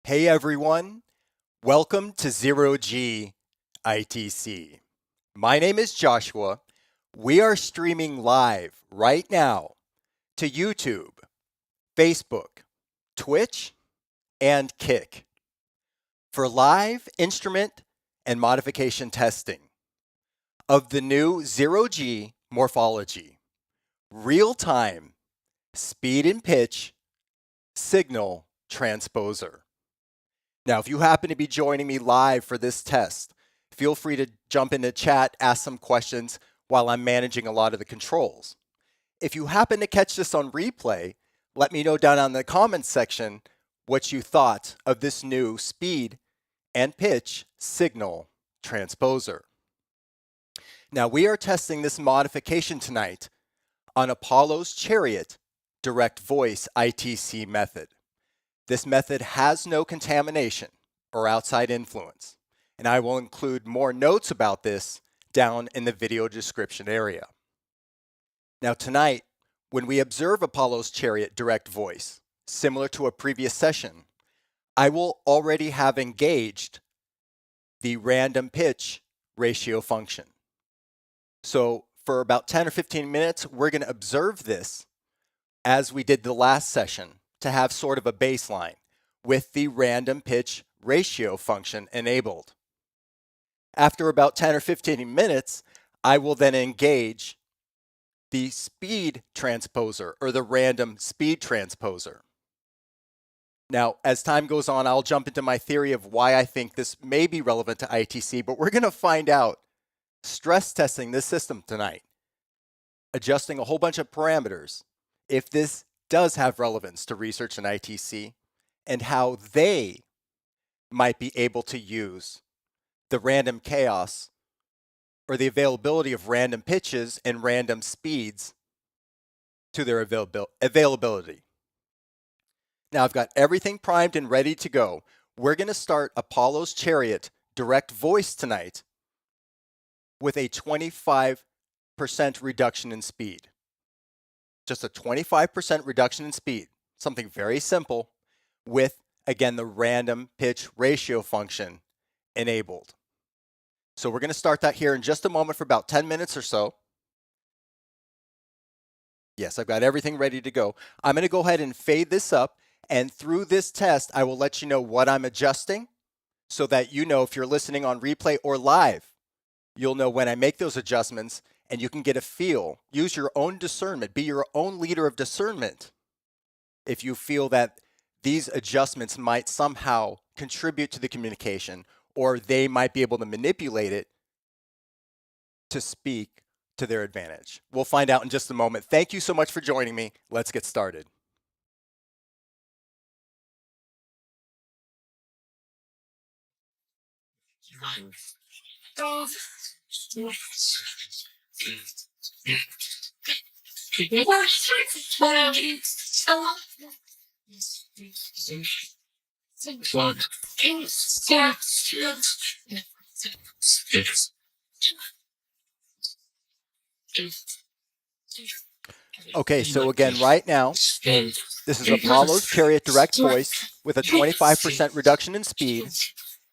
Hey everyone, welcome to Zero G ITC. My name is Joshua. We are streaming live right now to YouTube, Facebook, Twitch, and Kick for live instrument and modification testing of the new Zero G Morphology, real-time speed and pitch signal transposer. Now, if you happen to be joining me live for this test, feel free to jump into chat, ask some questions while I'm managing a lot of the controls. If you happen to catch this on replay, let me know down in the comments section what you thought of this new speed and pitch signal transposer. Now, we are testing this modification tonight on Apollo's Chariot direct voice ITC method. This method has no contamination or outside influence, and I will include more notes about this down in the video description area. Now tonight, when we observe Apollo's Chariot direct voice, similar to a previous session, I will already have engaged the random pitch ratio function. So for about 10 or 15 minutes, we're going to observe this as we did the last session, to have sort of a baseline with the random pitch ratio function enabled. After about 10 or 15 minutes, I will then engage the speed transposer or the random speed transposer. Now, as time goes on, I'll jump into my theory of why I think this may be relevant to ITC, but we're going to find out stress testing this system tonight, adjusting a whole bunch of parameters, if this does have relevance to research in ITC and how they might be able to use the random chaos or the availability of random pitches and random speeds to their availability. Now I've got everything primed and ready to go. We're going to start Apollo's Chariot direct voice tonight with a 25% reduction in speed. Just a 25% reduction in speed, something very simple with, again, the random pitch ratio function enabled. So we're going to start that here in just a moment for about 10 minutes or so. Yes, I've got everything ready to go. I'm going to go ahead and fade this up, and through this test, I will let you know what I'm adjusting so that you know if you're listening on replay or live, you'll know when I make those adjustments and you can get a feel. Use your own discernment. Be your own leader of discernment if you feel that these adjustments might somehow contribute to the communication or they might be able to manipulate it to speak to their advantage. We'll find out in just a moment. Thank you so much for joining me. Let's get started. Okay, so again, right now, this is Apollo's Chariot direct voice with a 25% reduction in speed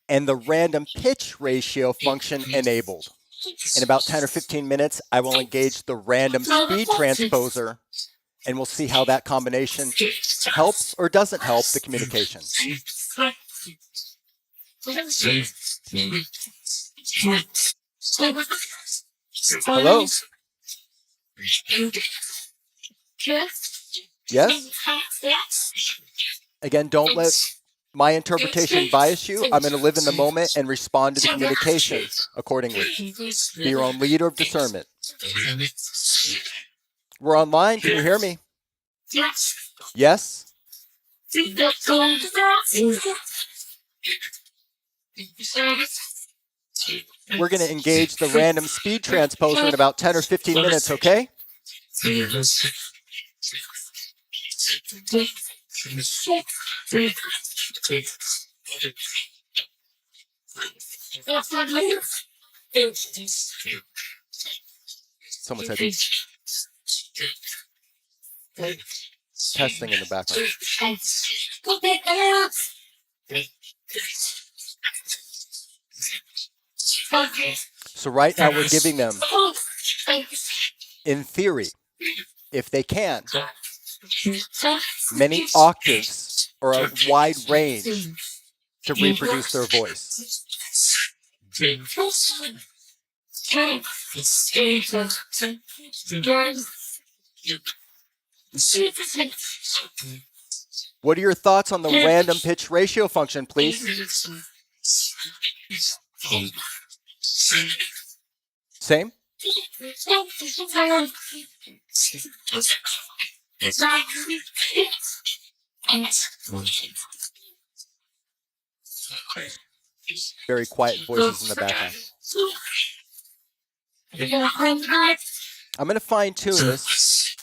and the random pitch ratio function enabled. In about 10 or 15 minutes, I will engage the random speed transposer, and we'll see how that combination helps or doesn't help the communication. Hello? Yes? Again, don't let my interpretation bias you. I'm going to live in the moment and respond to the communication accordingly. Be your own leader of discernment. We're online. Can you hear me? Yes? We're going to engage the random speed transposer in about 10 or 15 minutes, okay? Someone said testing in the background. So right now we're giving them, in theory, if they can, many octaves or a wide range to reproduce their voice. What are your thoughts on the random pitch ratio function, please? Same? Very quiet voices in the background. I'm going to fine tune this.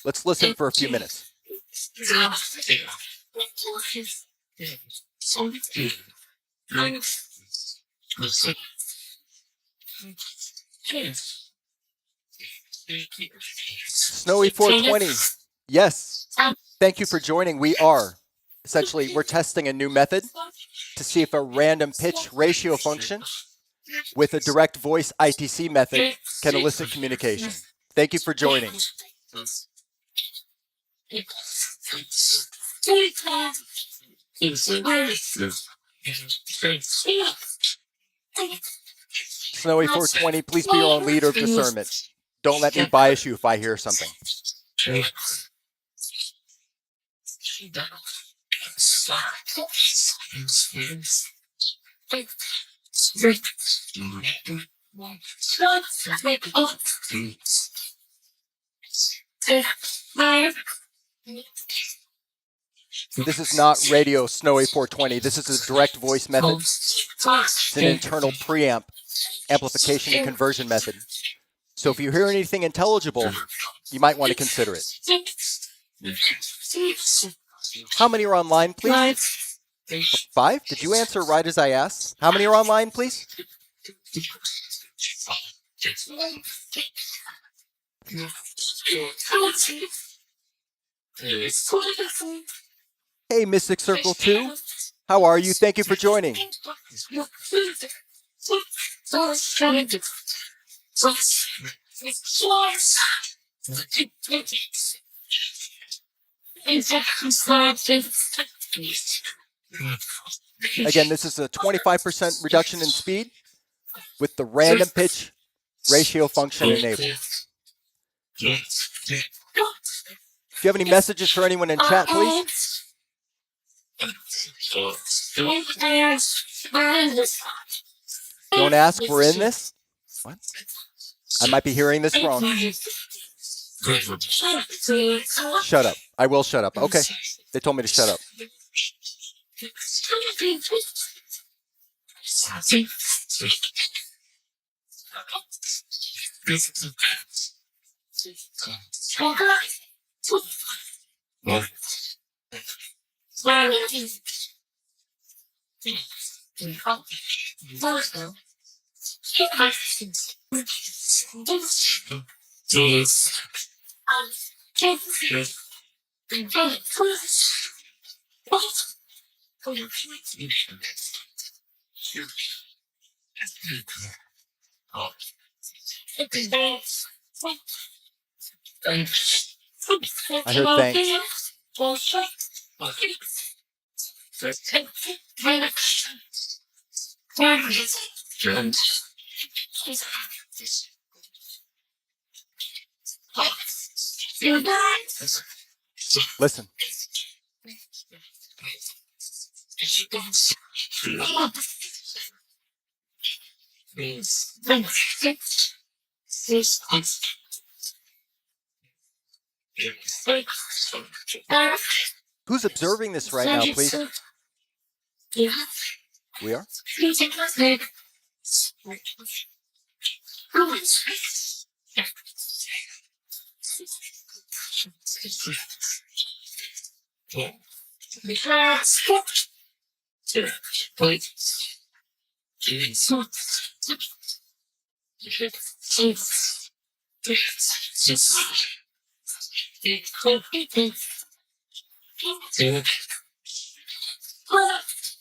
Let's listen for a few minutes. Snowy 420. Yes. Thank you for joining. We're testing a new method to see if a random pitch ratio function with a direct voice ITC method can elicit communication. Thank you for joining. Snowy 420, please be your own leader of discernment. Don't let me bias you if I hear something. This is not radio Snowy 420. This is a direct voice method. It's an internal preamp amplification and conversion method. So if you hear anything intelligible, you might want to consider it. How many are online, please? 5? Did you answer right as I asked? How many are online, please? Hey, Mystic Circle 2. How are you? Thank you for joining. Again, this is a 25% reduction in speed with the random pitch ratio function enabled. Do you have any messages for anyone in chat, please? Don't ask, we're in this? What? I might be hearing this wrong. Shut up. I will shut up. Okay. They told me to shut up. I heard thanks. Listen. Who's observing this right now, please? We are?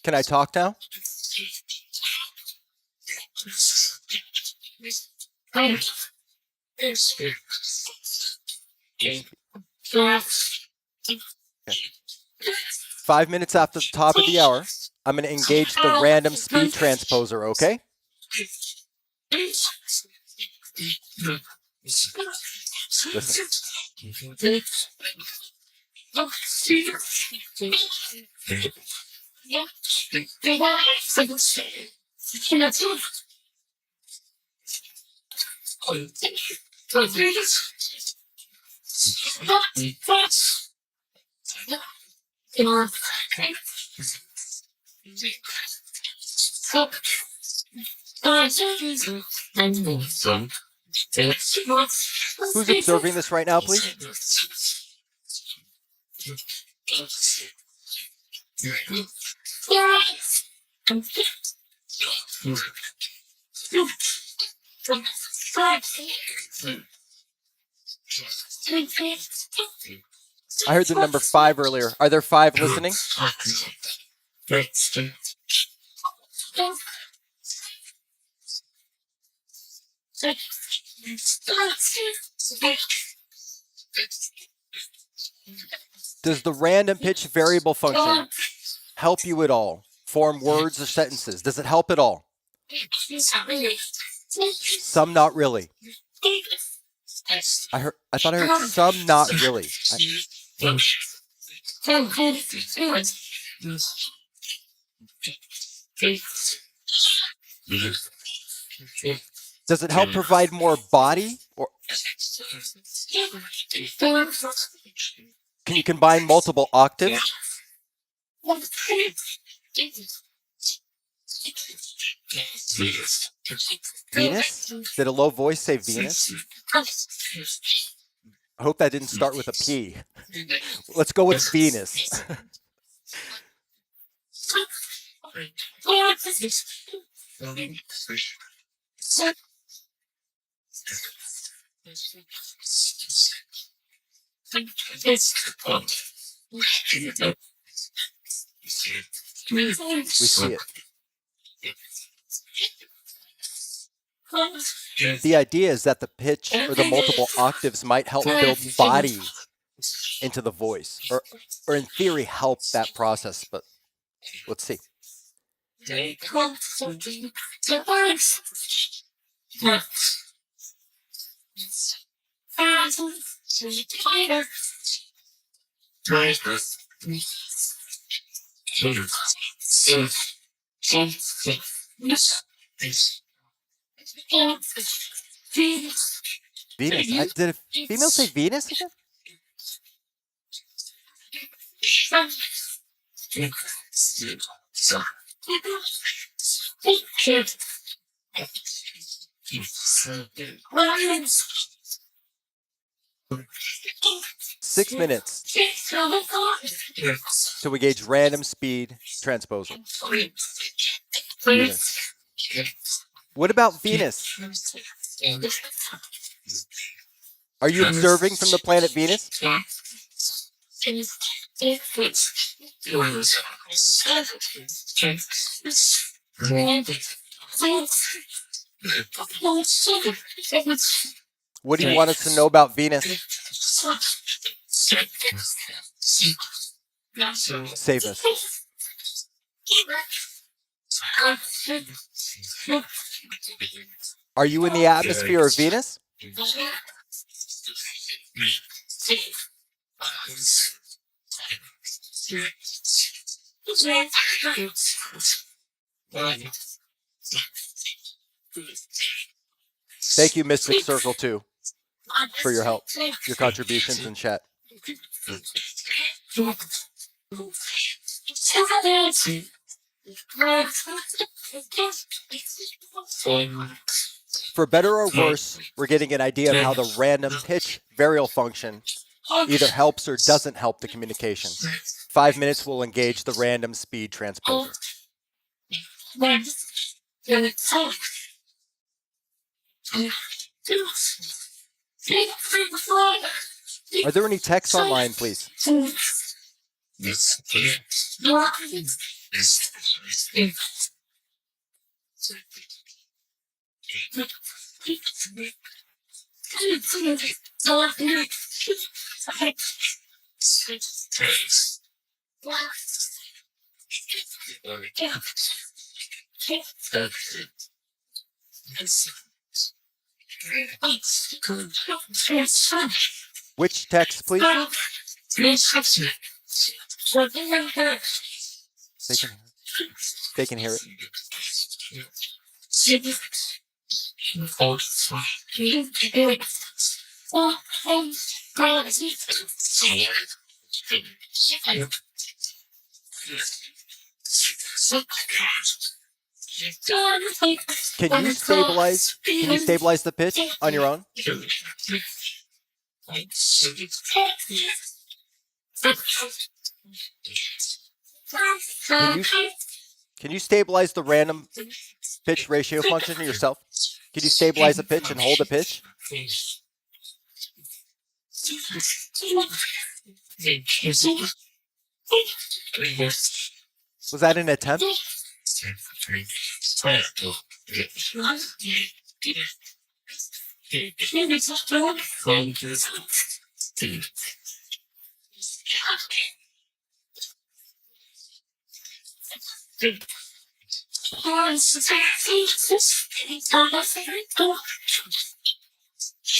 Can I talk now? Okay. 5 minutes after the top of the hour, I'm going to engage the random speed transposer, okay? Listen. Who's observing this right now, please? I heard the number 5 earlier. Are there 5 listening? Does the random pitch variable function help you at all? Form words or sentences? Does it help at all? Some not really. I thought I heard some not really. Does it help provide more body? Or can you combine multiple octaves? Venus? Did a low voice say Venus? I hope that didn't start with a P. Let's go with Venus. We see it. The idea is that the pitch or the multiple octaves might help build body into the voice, or in theory help that process, but let's see. Venus. Did a female say Venus again? Six minutes to engage random speed transposer. Venus. What about Venus? Are you observing from the planet Venus? What do you want us to know about Venus? Save us. Are you in the atmosphere of Venus? Thank you, Mystic Circle 2, for your help, your contributions in chat. For better or worse, we're getting an idea of how the random pitch variable function either helps or doesn't help the communication. 5 minutes will engage the random speed transposer. Are there any texts online, please? Which text, please? They can hear it. Can you stabilize the pitch on your own? Can you stabilize the random pitch ratio function yourself? Can you stabilize the pitch and hold the pitch? Was that an attempt?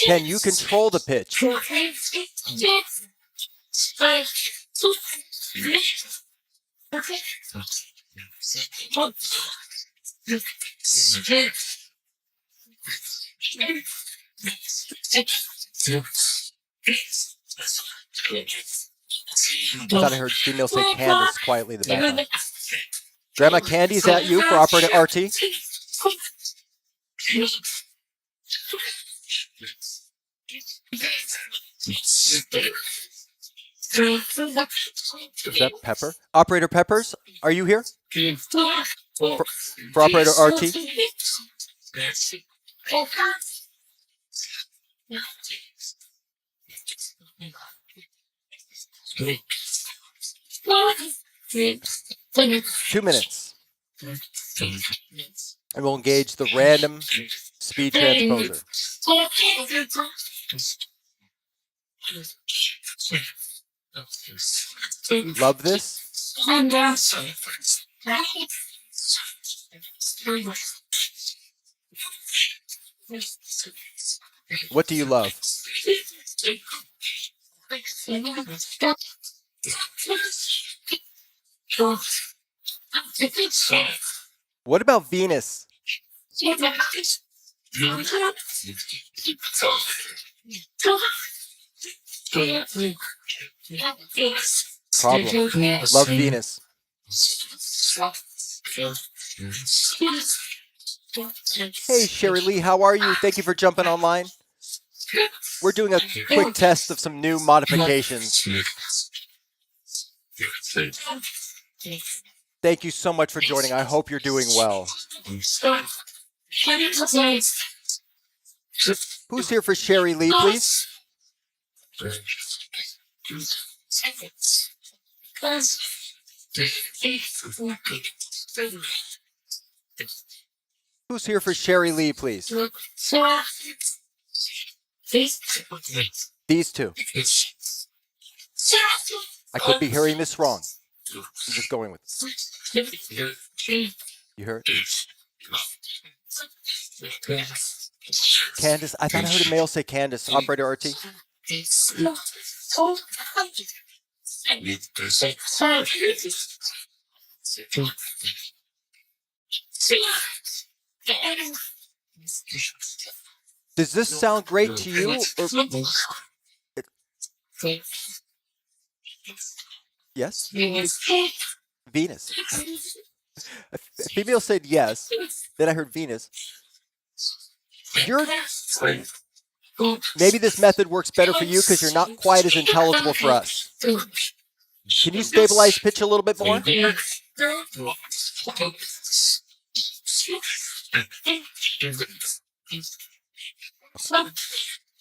Can you control the pitch? I thought I heard female say Candace quietly in the background. Grandma Candy, is that you for operator RT? Is that Pepper? Operator Peppers, are you here? For operator RT? Two minutes. And we'll engage the random speed transposer. Love this? What do you love? What about Venus? Problem. Love Venus. Hey, Sherry Lee, how are you? Thank you for jumping online. We're doing a quick test of some new modifications. Thank you so much for joining. I hope you're doing well. Who's here for Sherry Lee, please? Who's here for Sherry Lee, please? These two. I could be hearing this wrong. I'm just going with it. You heard? Candace, I thought I heard a male say Candace. Operator RT. Does this sound great to you? Or... Yes? Venus. A female said yes. Then I heard Venus. Maybe this method works better for you because you're not quite as intelligible for us. Can you stabilize pitch a little bit more?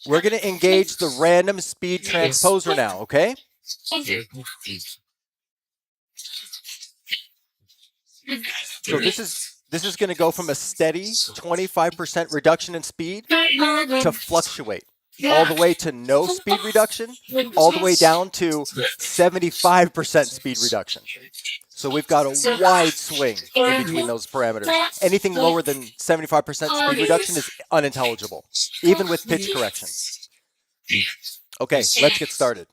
We're going to engage the random speed transposer now, okay? So this is going to go from a steady 25% reduction in speed to fluctuate all the way to no speed reduction, all the way down to 75% speed reduction. So we've got a wide swing in between those parameters. Anything lower than 75% speed reduction is unintelligible, even with pitch correction. Okay, let's get started.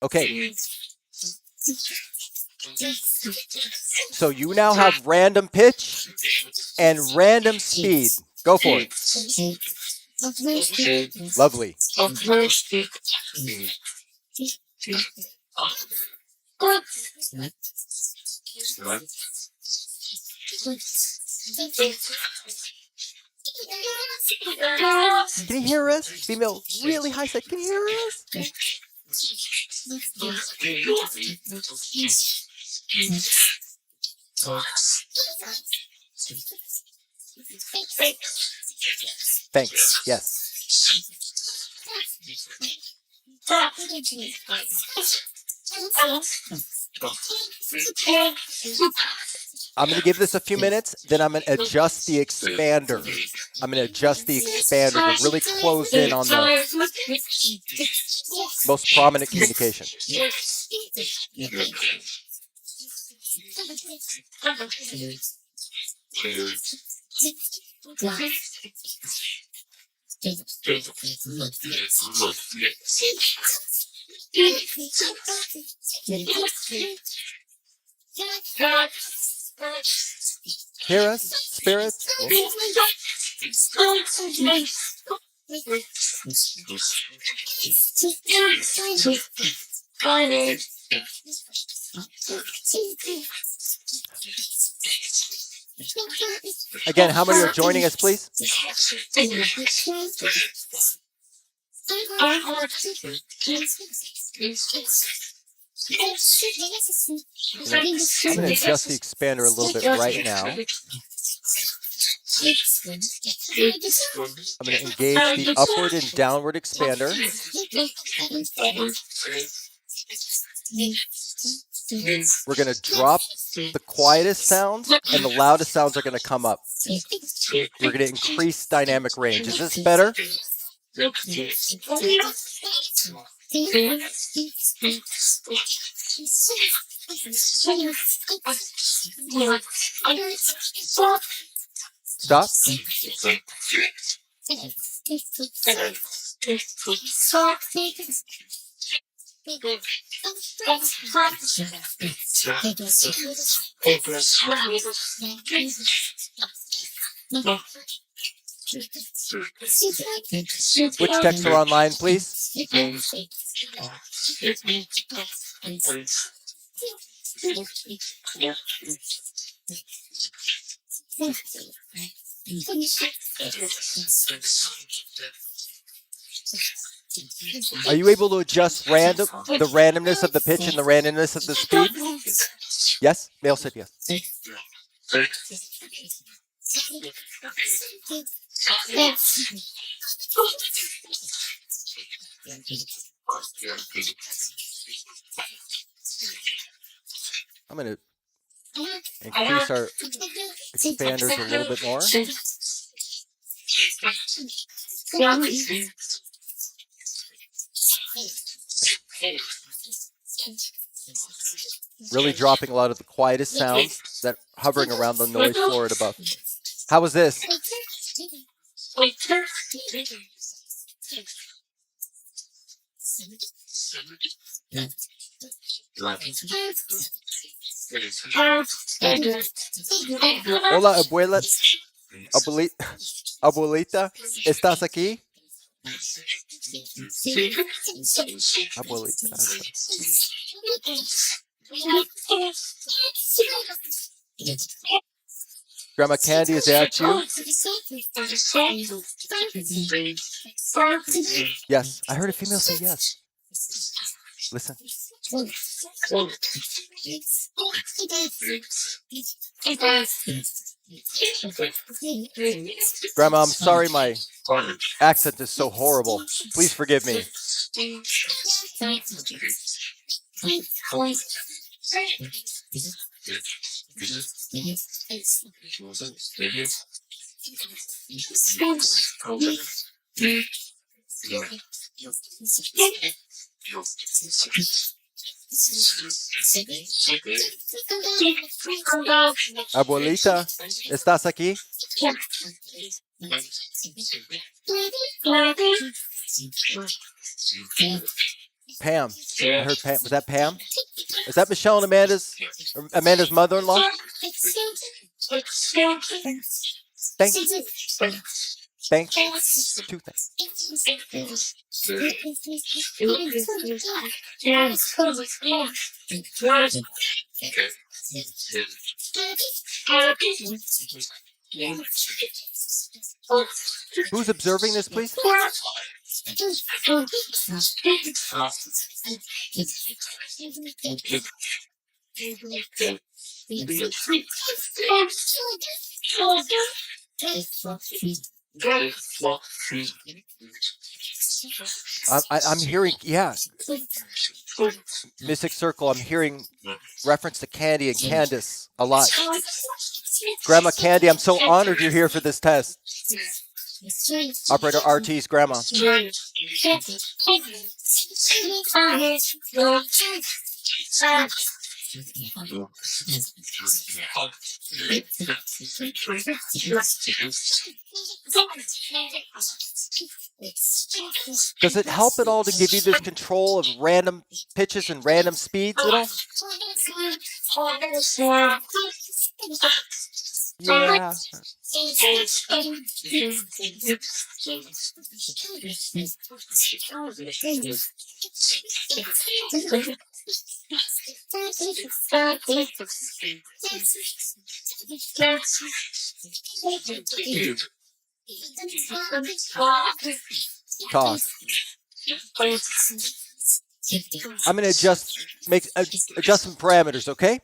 Okay. So you now have random pitch and random speed. Go for it. Lovely. Can you hear us? Female, really high set. Can you hear us? Thanks. Yes. I'm going to give this a few minutes, then I'm going to adjust the expander. I'm going to adjust the expander to really close in on the most prominent communication. Hear us, spirits? Again, how many are joining us, please? I'm going to adjust the expander a little bit right now. I'm going to engage the upward and downward expander. We're going to drop the quietest sounds, and the loudest sounds are going to come up. We're going to increase dynamic range. Is this better? Stop. Which texts are online, please? Are you able to adjust the randomness of the pitch and the randomness of the speed? Yes? Male said yes. I'm going to increase our expanders a little bit more. Really dropping a lot of the quietest sounds that hovering around the noise floor at above. How was this? Hola, abuelita, ¿estás aquí? Abuelita. Grandma Candy, is that you? Yes, I heard a female say yes. Listen. Grandma, I'm sorry my accent is so horrible. Please forgive me. Abuelita, ¿estás aquí? Pam. I heard Pam. Was that Pam? Is that Michelle and Amanda's mother-in-law? Thank, thanks. Two things. Who's observing this, please? I'm hearing, yeah, Mystic Circle, I'm hearing reference to Candy and Candace a lot. Grandma Candy, I'm so honored you're here for this test. Operator RT's grandma. Does it help at all to give you this control of random pitches and random speeds at all? Yeah. Talk. I'm going to adjust some parameters, okay?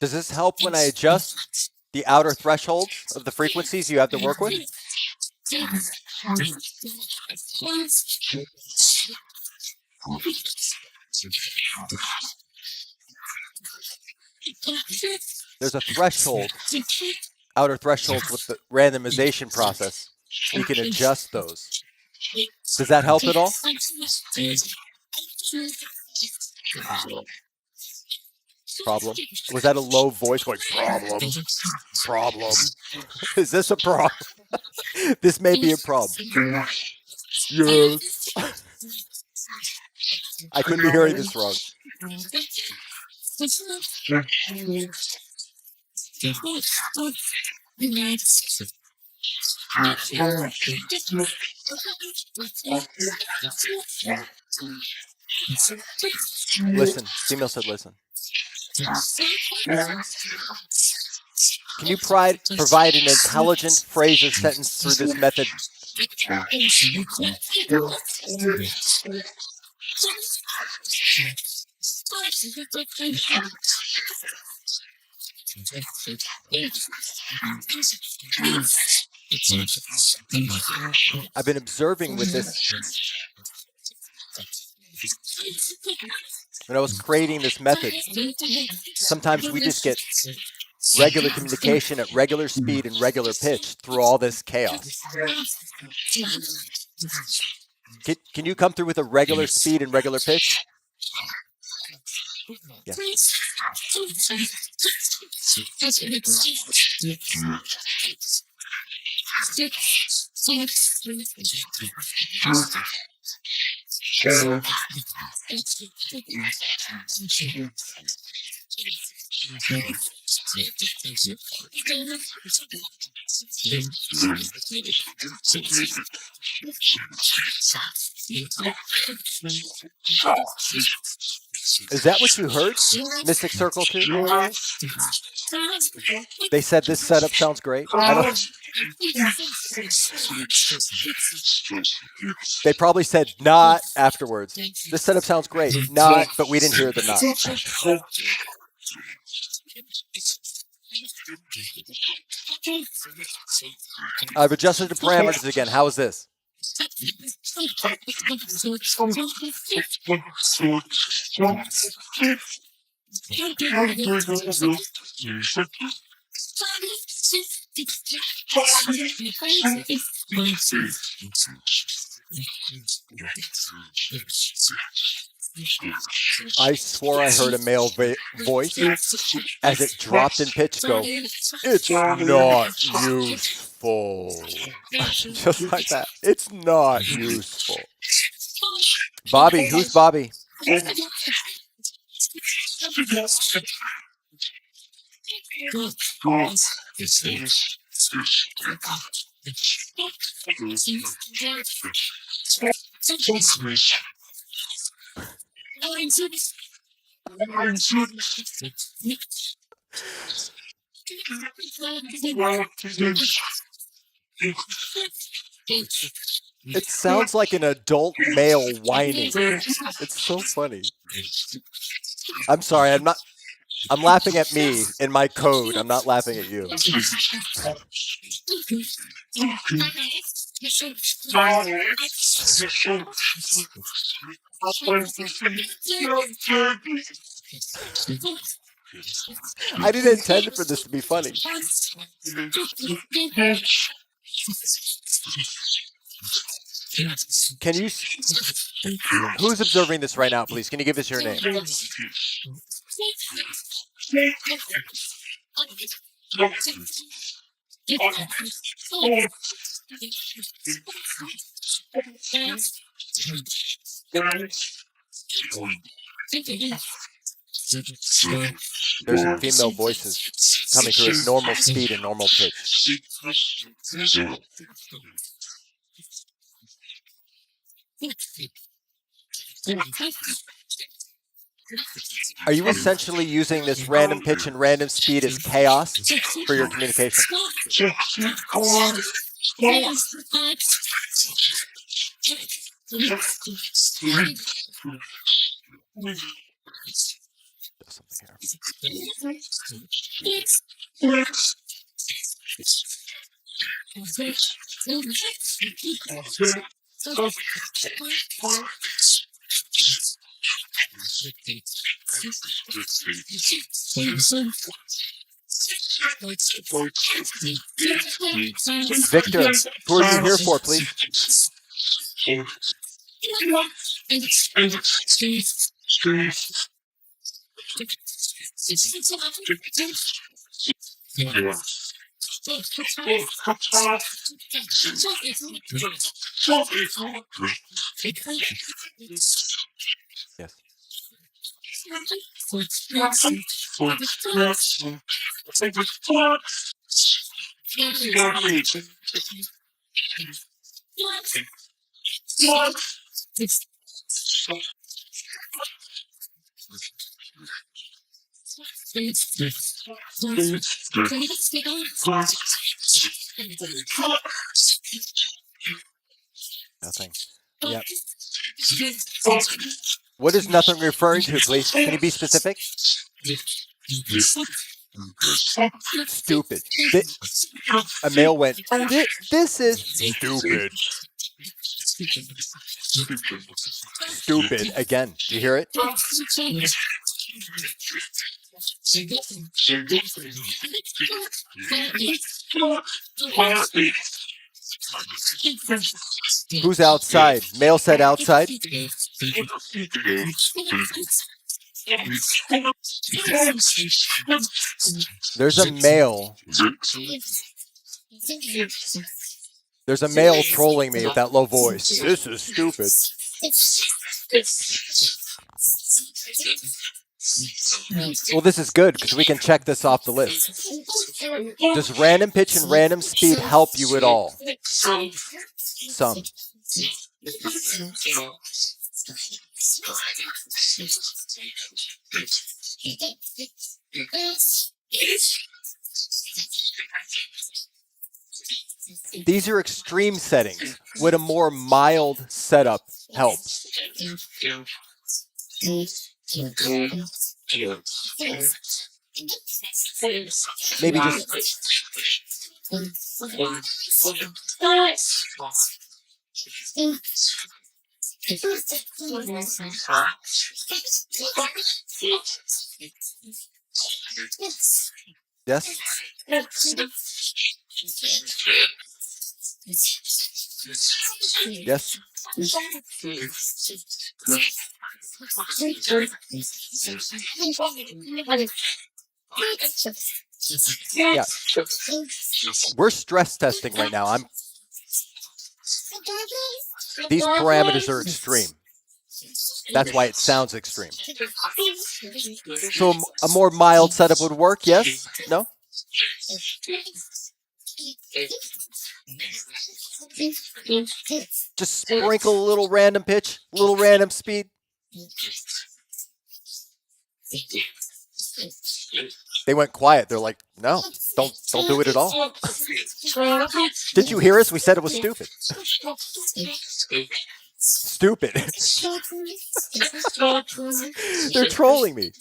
Does this help when I adjust the outer thresholds of the frequencies you have to work with? There's a threshold, outer thresholds with the randomization process. We can adjust those. Does that help at all? Problem? Was that a low voice going, problem? Problem? Is this a problem? This may be a problem. Yes. I couldn't be hearing this wrong. Listen. Female said listen. Can you provide an intelligent phrase or sentence through this method? I've been observing with this. When I was creating this method, sometimes we just get regular communication at regular speed and regular pitch through all this chaos. Can you come through with a regular speed and regular pitch? Yeah. Is that what you heard, Mystic Circle 2? They said this setup sounds great. I don't. They probably said not afterwards. This setup sounds great. Not, but we didn't hear the not. I've adjusted the parameters again. How is this? I swore I heard a male voice as it dropped in pitch go, "It's not useful." Just like that. It's not useful. Bobby, who's Bobby? It sounds like an adult male whining. It's so funny. I'm sorry, I'm laughing at me in my code. I'm not laughing at you. I didn't intend for this to be funny. Can you? Who's observing this right now, please? Can you give us your name? There's some female voices coming through at normal speed and normal pitch. Are you essentially using this random pitch and random speed as chaos for your communication? Victor, who are you here for, please? Yes. Nothing. Yep. What is nothing referring to, please? Can you be specific? Stupid. A male went, this is stupid. Stupid. Again. Do you hear it? Who's outside? Male said outside. There's a male There's a male trolling me with that low voice. This is stupid. Well, this is good because we can check this off the list. Does random pitch and random speed help you at all? Some. These are extreme settings. Would a more mild setup help? Maybe just yes. Yes. Yeah. We're stress testing right now. These parameters are extreme. That's why it sounds extreme. So a more mild setup would work, yes? No? Just sprinkle a little random pitch, a little random speed. They went quiet. They're like, no, don't do it at all. Did you hear us? We said it was stupid. Stupid. They're trolling me.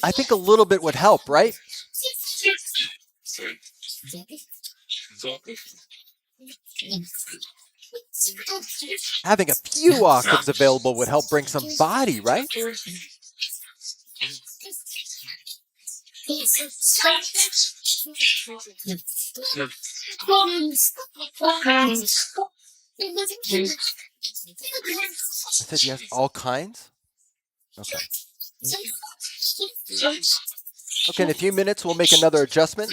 I think a little bit would help, right? Having a few octaves available would help bring some body, right? I said yes, all kinds? Okay. Okay, in a few minutes we'll make another adjustment.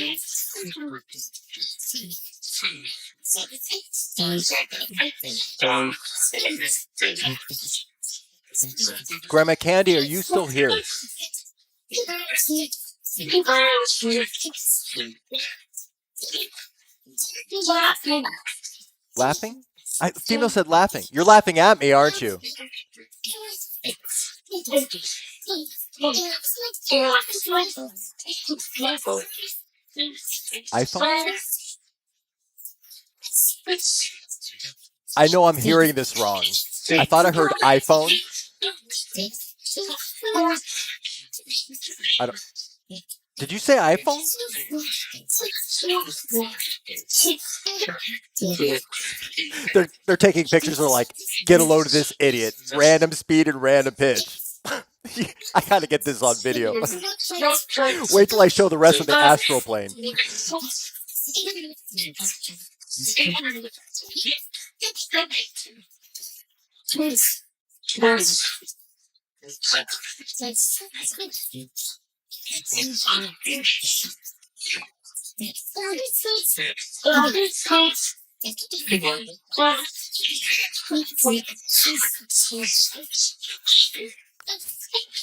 Grandma Candy, are you still here? Laughing? Female said laughing. You're laughing at me, aren't you? iPhone? I know I'm hearing this wrong. I thought I heard iPhone. I don't. Did you say iPhone? They're taking pictures. They're like, get a load of this idiot. Random speed and random pitch. I gotta get this on video. Wait till I show the rest of the astral plane.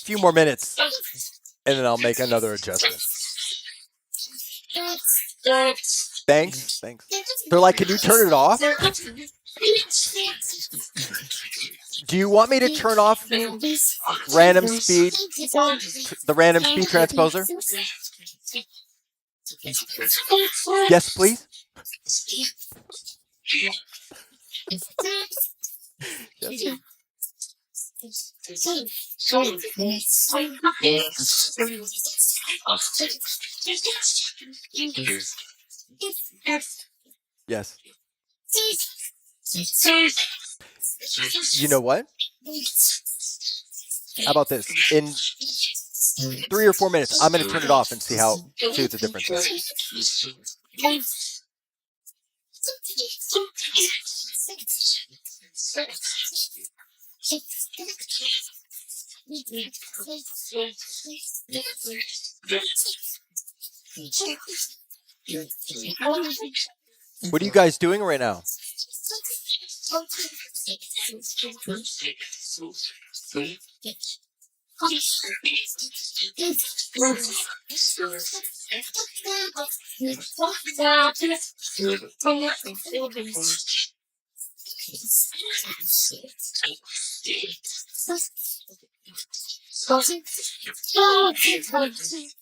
Few more minutes, and then I'll make another adjustment. Thanks. They're like, can you turn it off? Do you want me to turn off random speed, the random speed transposer? Yes, please. Yes. Yes. You know what? How about this? In 3 or 4 minutes, I'm going to turn it off and see what the difference is. What are you guys doing right now?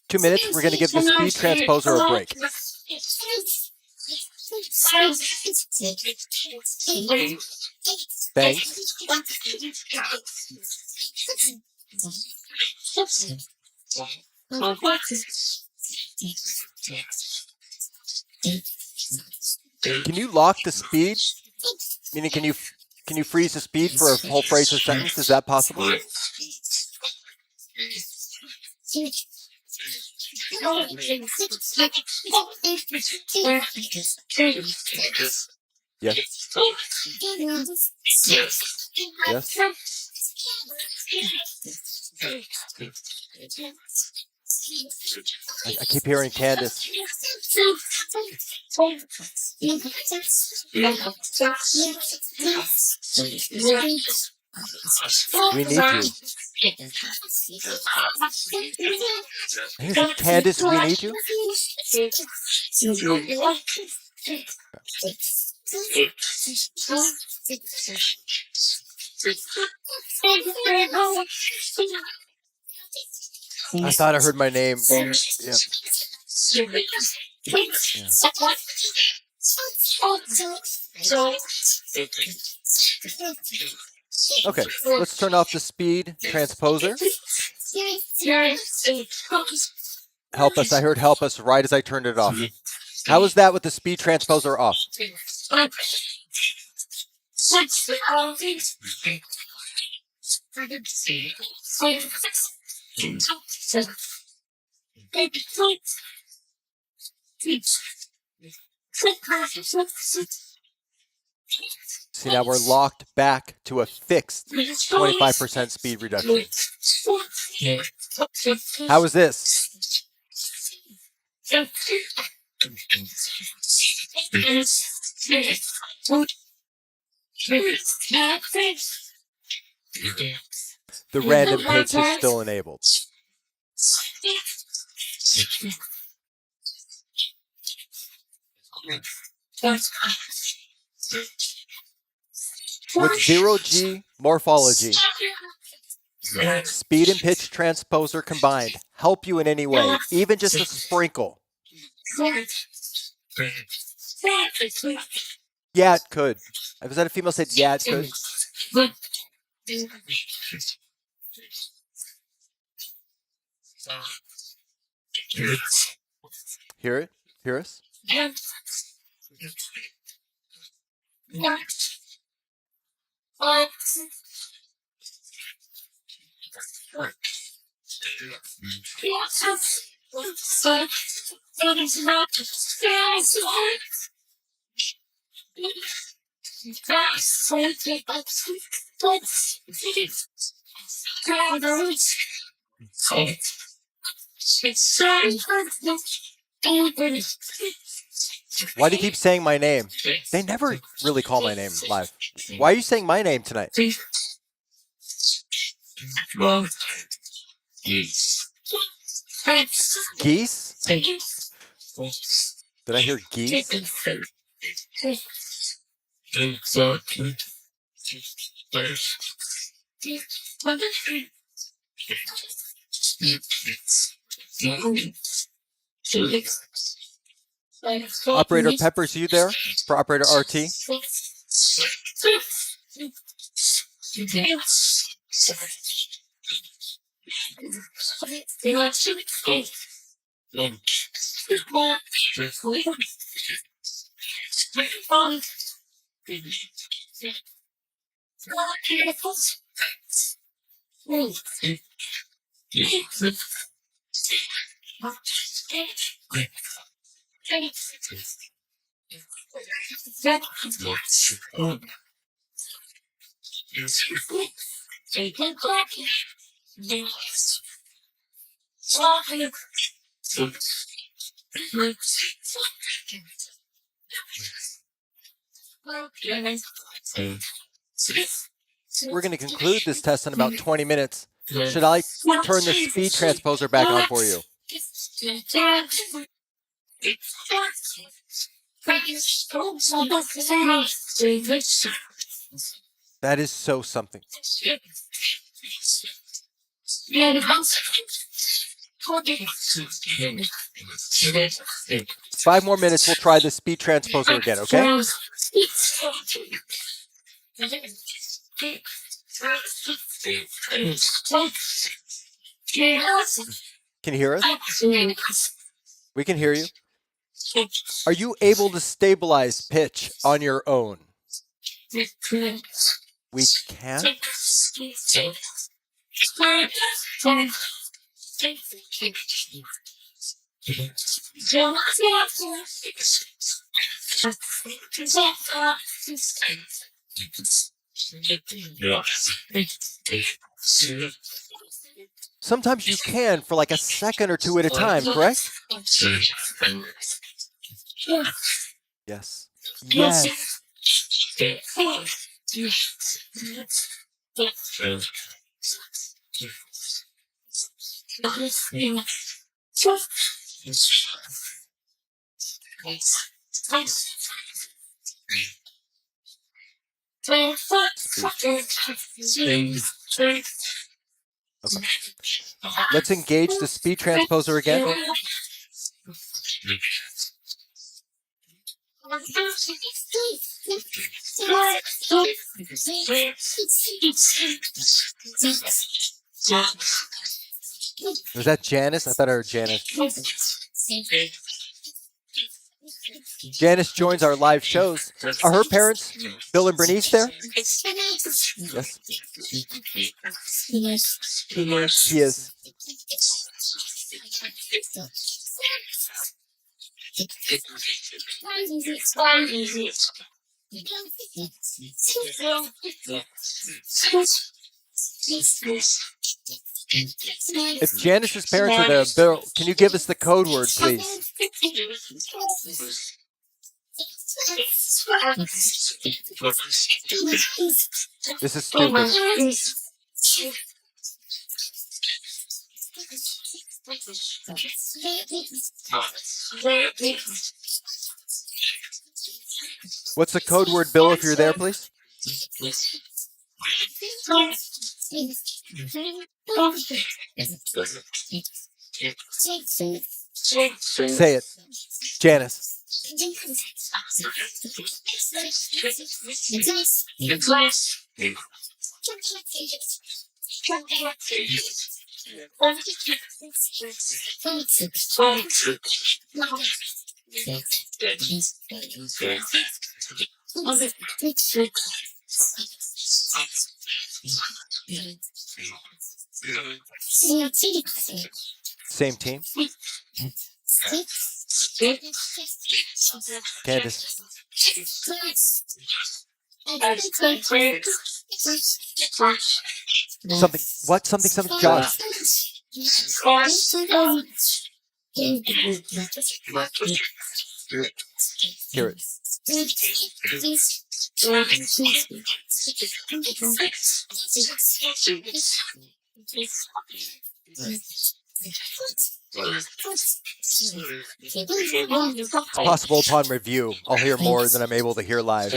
2 minutes. We're going to give the speed transposer a break. Thanks. Can you lock the speed? Meaning, can you freeze the speed for a whole phrase or sentence? Is that possible? Yes. Yes. I keep hearing Candace. We need you. Is it Candace, we need you? I thought I heard my name. Yeah. Yeah. Okay, let's turn off the speed transposer. Help us. I heard help us right as I turned it off. How was that with the speed transposer off? See, now we're locked back to a fixed 25% speed reduction. How is this? The random pitch is still enabled. With 0G morphology, speed and pitch transposer combined help you in any way, even just a sprinkle. Yeah, it could. Was that a female said, yeah, it could? Hear it? Hear us? Why do you keep saying my name? They never really call my name live. Why are you saying my name tonight? Geese? Did I hear geese? Operator Peppers, you there? For Operator RT? We're going to conclude this test in about 20 minutes. Should I turn the speed transposer back on for you? That is so something. 5 more minutes, we'll try the speed transposer again, okay? Can you hear us? We can hear you. Are you able to stabilize pitch on your own? We can? Sometimes you can for like a second or two at a time, correct? Yes. Yes. Okay. Let's engage the speed transposer again. Was that Janice? I thought I heard Janice. Janice joins our live shows. Are her parents, Bill and Bernice, there? Yes. He is. If Janice's parents are there, Bill, can you give us the code word, please? This is stupid. What's the code word, Bill, if you're there, please? Say it. Janice. Same team. Candace. Something. What? Something. Josh. Hear it. It's possible upon review, I'll hear more than I'm able to hear live.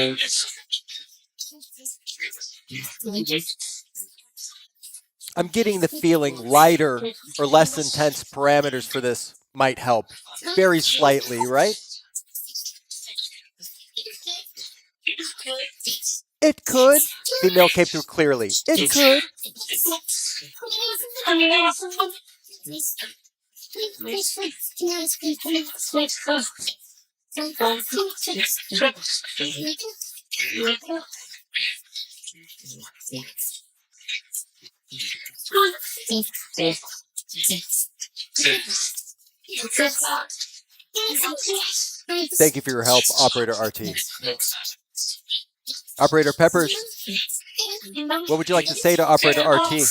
I'm getting the feeling lighter or less intense parameters for this might help. Very slightly, right? It could. Female came through clearly. It could. Thank you for your help, Operator RT. Operator Peppers, what would you like to say to Operator RT?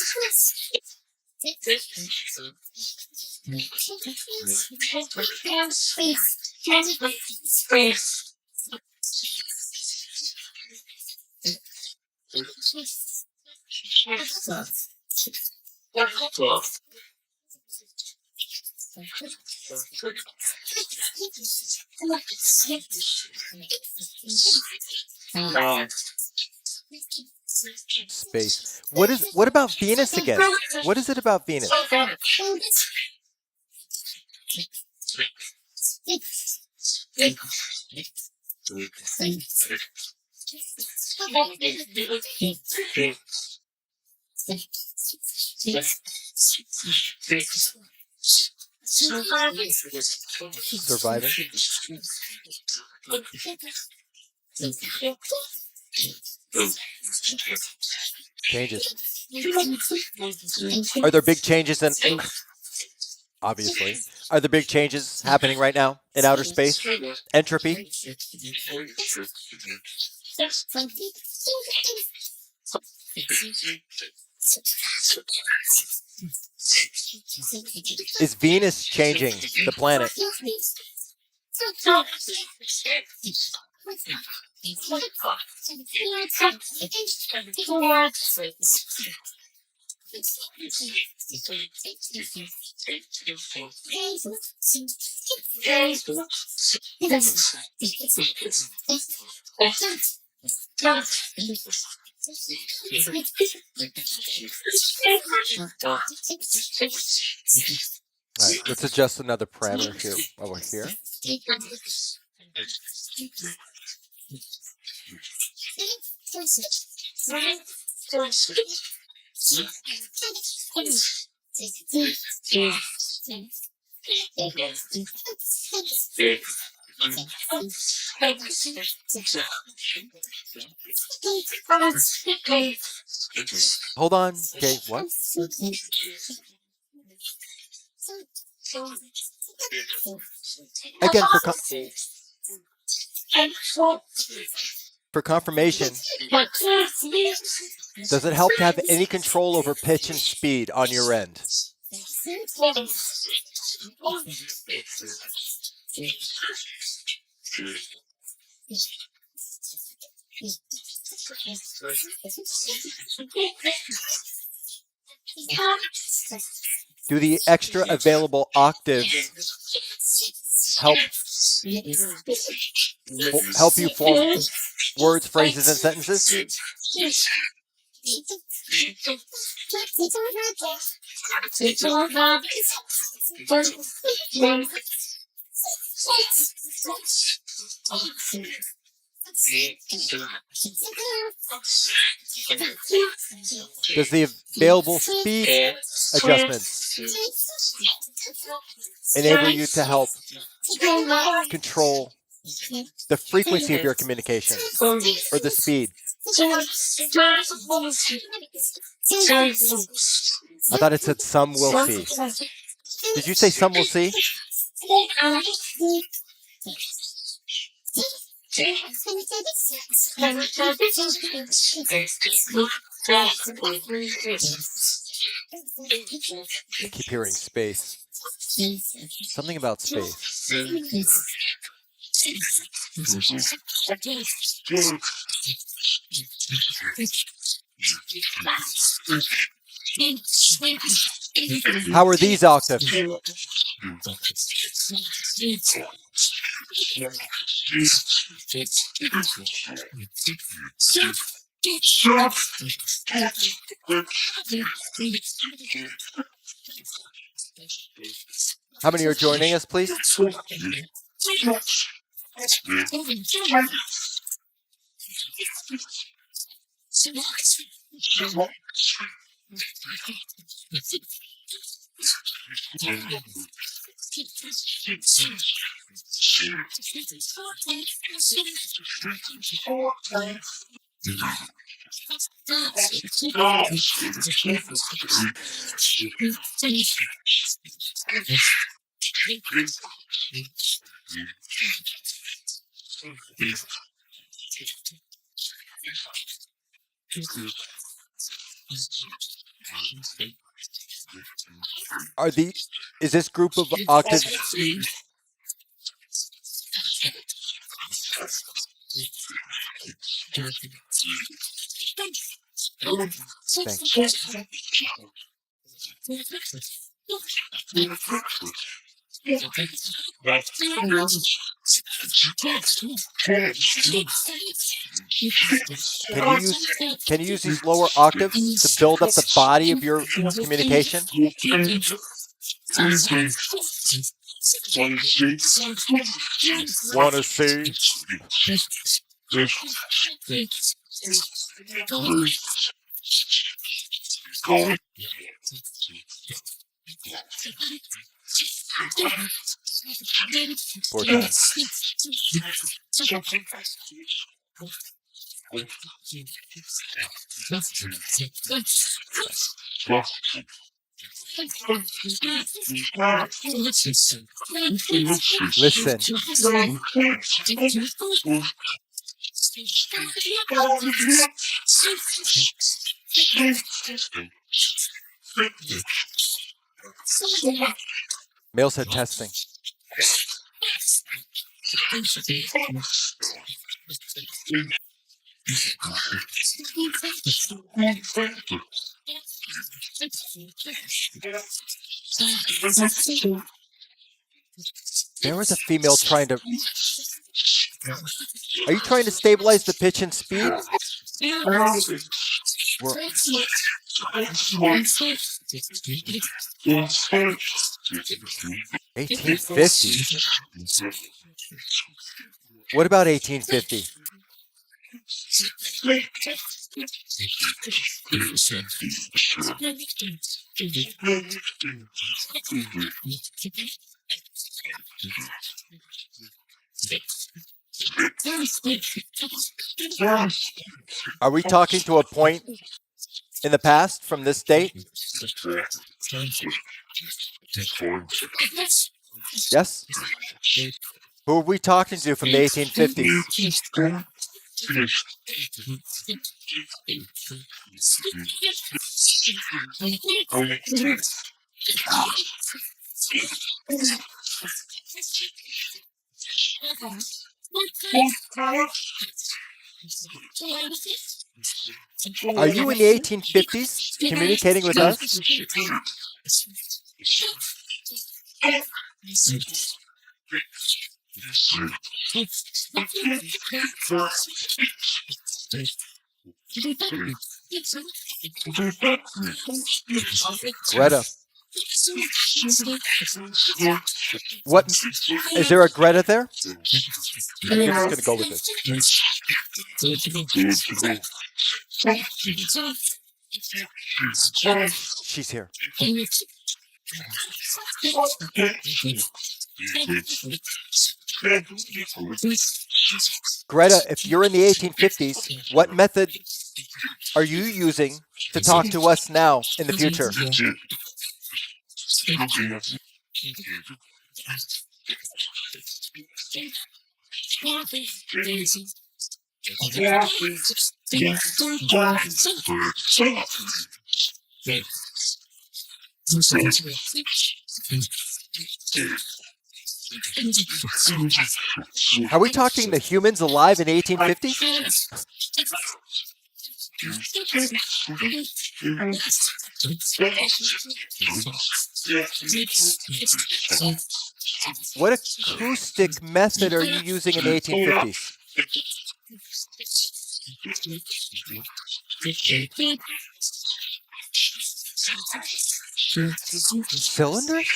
Space. What about Venus again? What is it about Venus? Surviving? Changes. Are there big changes in, obviously, are there big changes happening right now in outer space? Entropy? Is Venus changing the planet? All right, let's adjust another parameter here over here. Hold on. Okay, what? Again, for confirmation, does it help to have any control over pitch and speed on your end? Do the extra available octaves help you form words, phrases, and sentences? Does the available speed adjustments enable you to help control the frequency of your communication or the speed? I thought it said some will see. Did you say some will see? I keep hearing space. Something about space. How are these octaves? How many are joining us, please? Are the is this group of octaves? Thanks. Can you use can you use these lower octaves to build up the body of your communication? Wanna see? Poor thing. Listen. Male said testing. There was a female trying to. Are you trying to stabilize the pitch and speed? We're, 1850. What about 1850? Are we talking to a point in the past from this date? Yes? Who are we talking to from the 1850s? Are you in the 1850s communicating with us? Greta. What? Is there a Greta there? I'm just going to go with this. She's here. Greta, if you're in the 1850s, what method are you using to talk to us now in the future? Are we talking the humans alive in 1850s? What acoustic method are you using in the 1850s? Cylinders?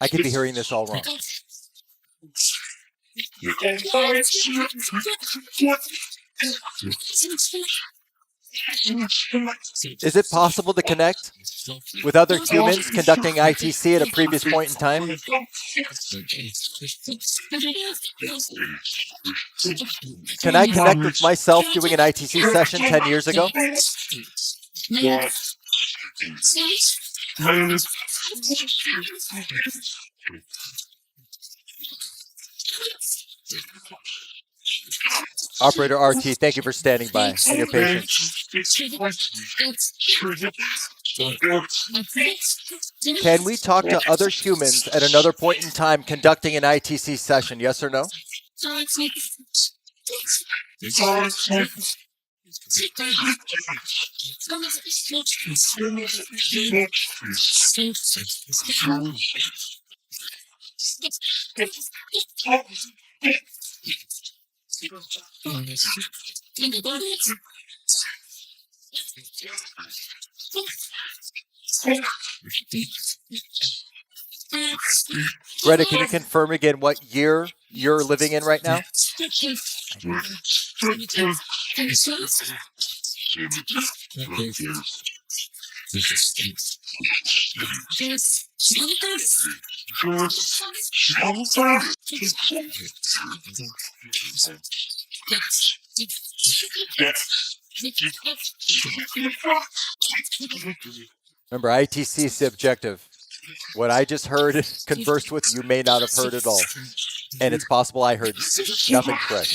I could be hearing this all wrong. Is it possible to connect with other humans conducting ITC at a previous point in time? Can I connect with myself doing an ITC session 10 years ago? Operator RT, thank you for standing by and your patience. Can we talk to other humans at another point in time conducting an ITC session, yes or no? Greta, can you confirm again what year you're living in right now? Remember, ITC is subjective. What I just heard conversed with, you may not have heard at all. And it's possible I heard nothing correct.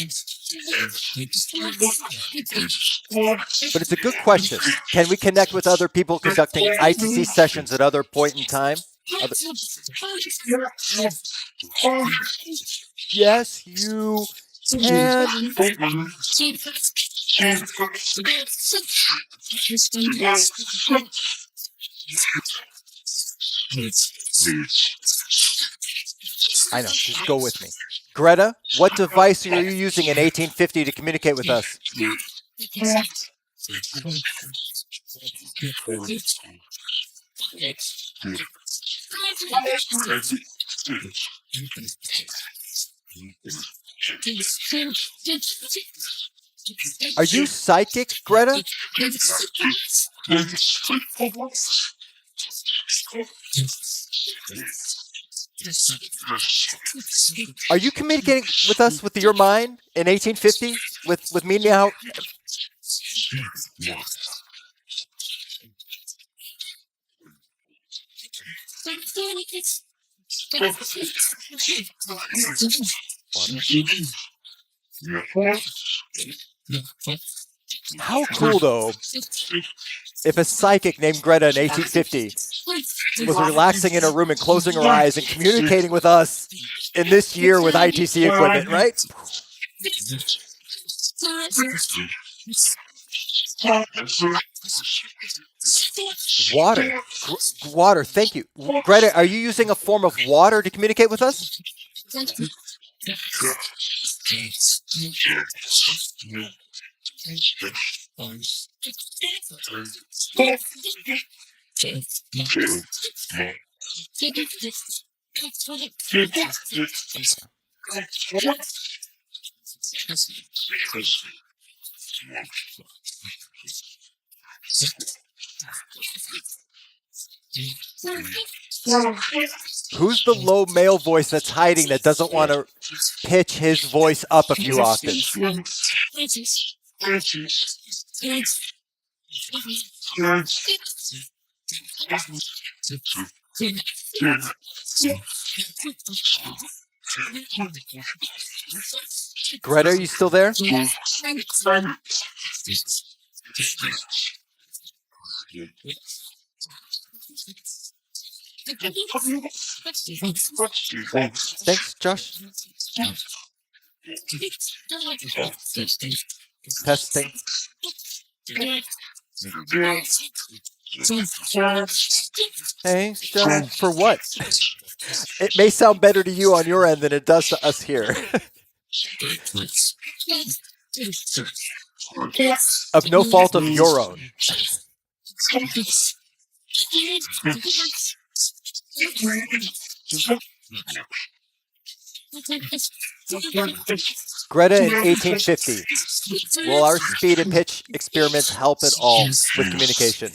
But it's a good question. Can we connect with other people conducting ITC sessions at other point in time? Yes, you can. I know, just go with me. Greta, what device are you using in 1850 to communicate with us? Are you psychic, Greta? Are you communicating with us with your mind in 1850 with me now? How cool, though, if a psychic named Greta in 1850 was relaxing in her room and closing her eyes and communicating with us in this year with ITC equipment, right? Water. Water, thank you. Greta, are you using a form of water to communicate with us? Who's the low male voice that's hiding that doesn't want to pitch his voice up a few octaves? Greta, are you still there? Thanks, Josh. Testing. Thanks, Josh. For what? It may sound better to you on your end than it does to us here. Of no fault of your own. Greta in 1850. Will our speed and pitch experiments help at all with communication?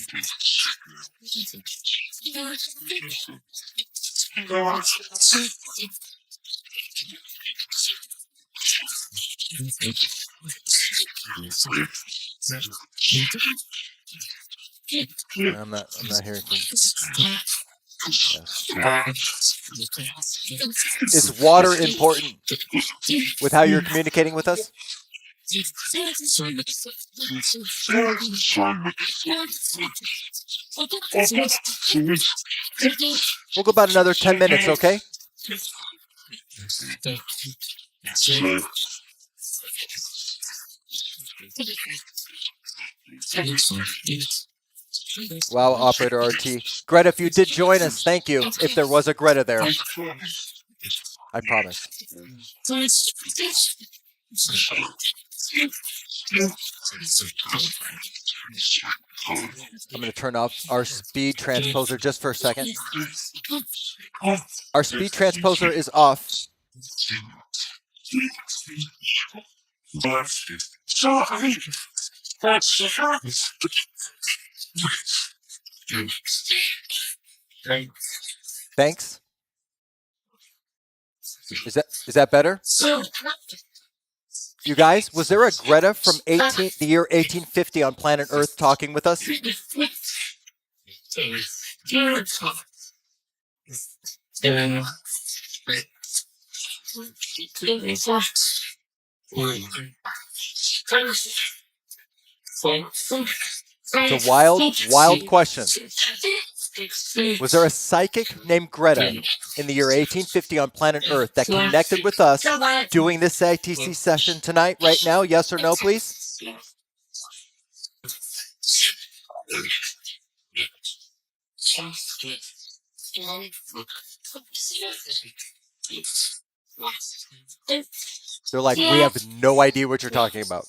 I'm not hearing from you. Yes. Is water important with how you're communicating with us? We'll go about another 10 minutes, okay? Wow, Operator RT. Greta, if you did join us, thank you. If there was a Greta there. I promise. I'm going to turn off our speed transposer just for a second. Our speed transposer is off. Thanks. Is that better? You guys, was there a Greta from the year 1850 on planet Earth talking with us? It's a wild question. Was there a psychic named Greta in the year 1850 on planet Earth that connected with us doing this ITC session tonight, right now? Yes or no, please? They're like, we have no idea what you're talking about.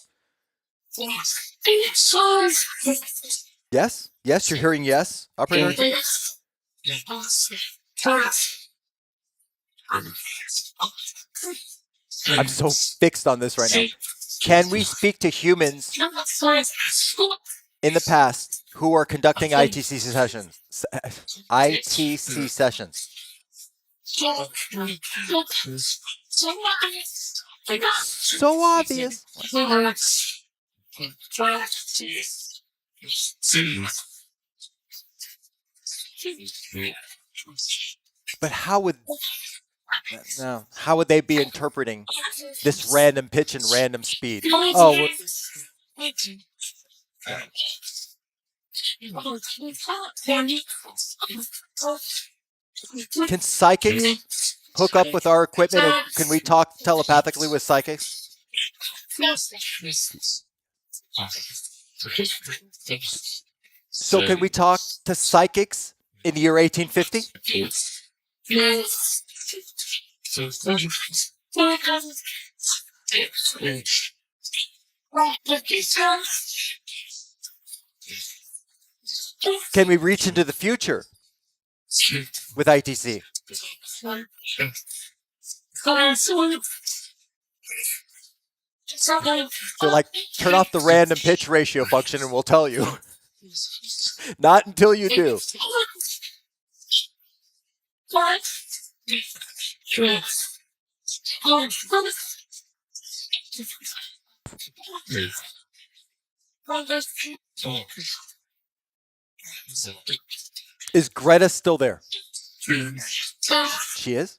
Yes? Yes, you're hearing yes, Operator? I'm so fixed on this right now. Can we speak to humans in the past who are conducting ITC sessions? ITC sessions. So obvious. But how would they be interpreting this random pitch and random speed? Oh, can psychics hook up with our equipment and can we talk telepathically with psychics? So can we talk to psychics in the year 1850? Can we reach into the future with ITC? So like, turn off the random pitch ratio function and we'll tell you. Not until you do. Is Greta still there? She is?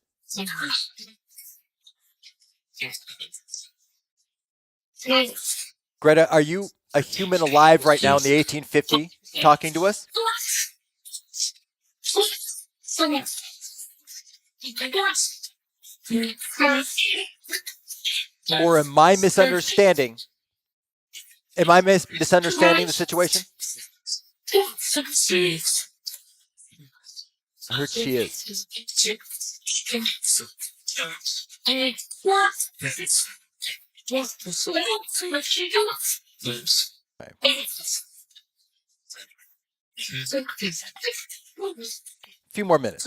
Greta, are you a human alive right now in the 1850 talking to us? Or am I misunderstanding? Am I misunderstanding the situation? I heard she is. Okay. A few more minutes.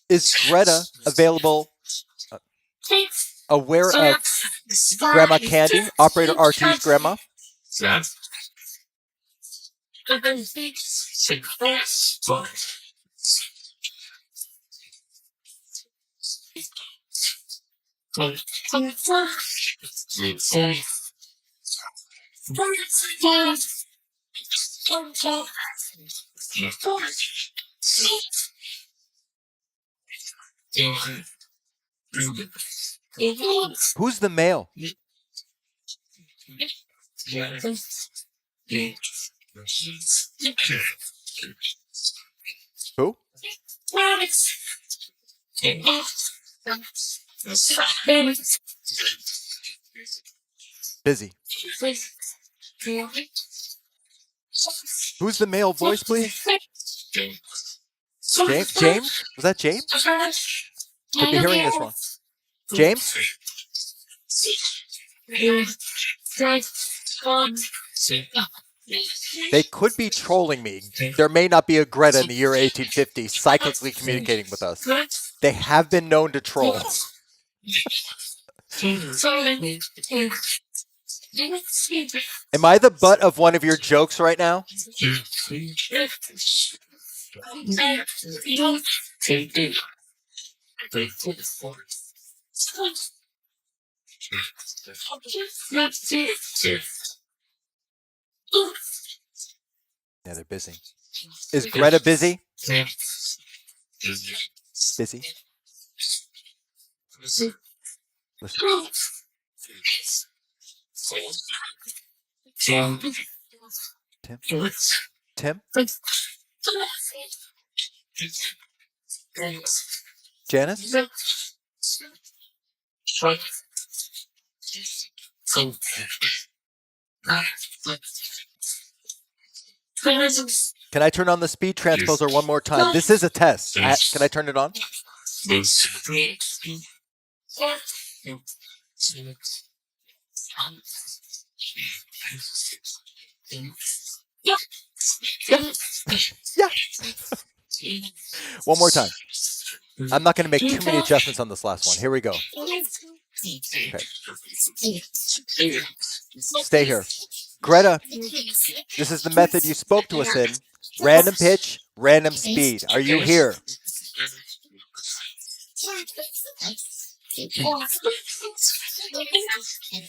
Is Greta available, aware of Grandma Candy, Operator RT's grandma? Who's the male? Who? Busy. Who's the male voice, please? James? Was that James? Could be hearing this wrong. James? They could be trolling me. There may not be a Greta in the year 1850 cyclically communicating with us. They have been known to troll. Am I the butt of one of your jokes right now? Yeah, they're busy. Is Greta busy? Busy? Listen. Tim? Tim? Janice? Can I turn on the speed transposer one more time? This is a test. Can I turn it on? Yeah. One more time. I'm not going to make too many adjustments on this last one. Here we go. Okay. Stay here. Greta, this is the method you spoke to us in. Random pitch, random speed. Are you here?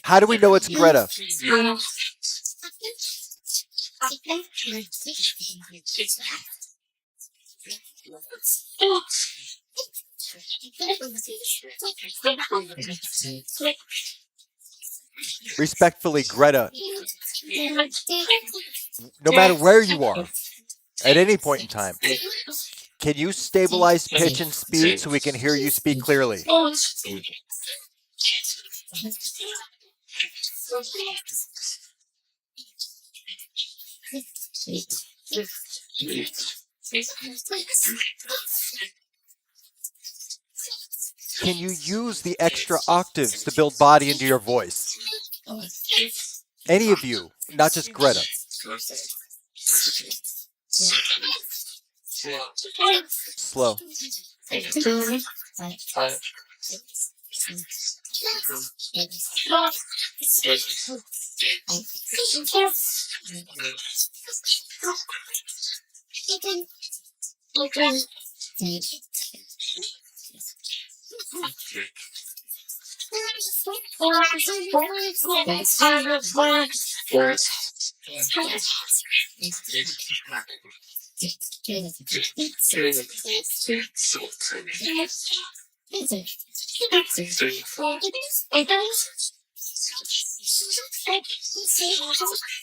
How do we know it's Greta? Respectfully, Greta, no matter where you are, at any point in time, can you stabilize pitch and speed so we can hear you speak clearly? Can you use the extra octaves to build body into your voice? Any of you, not just Greta. Slow.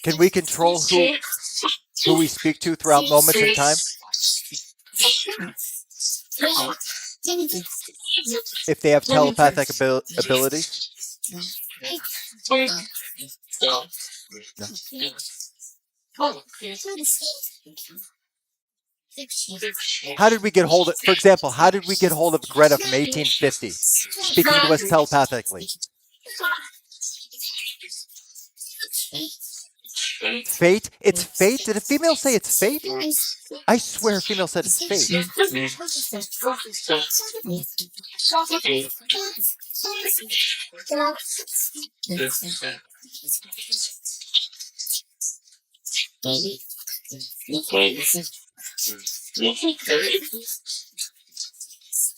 Can we control who we speak to throughout moments in time? If they have telepathic abilities? No. How did we get hold of, for example, how did we get hold of Greta from 1850 speaking to us telepathically? Fate? It's fate? Did a female say it's fate? I swear a female said it's fate.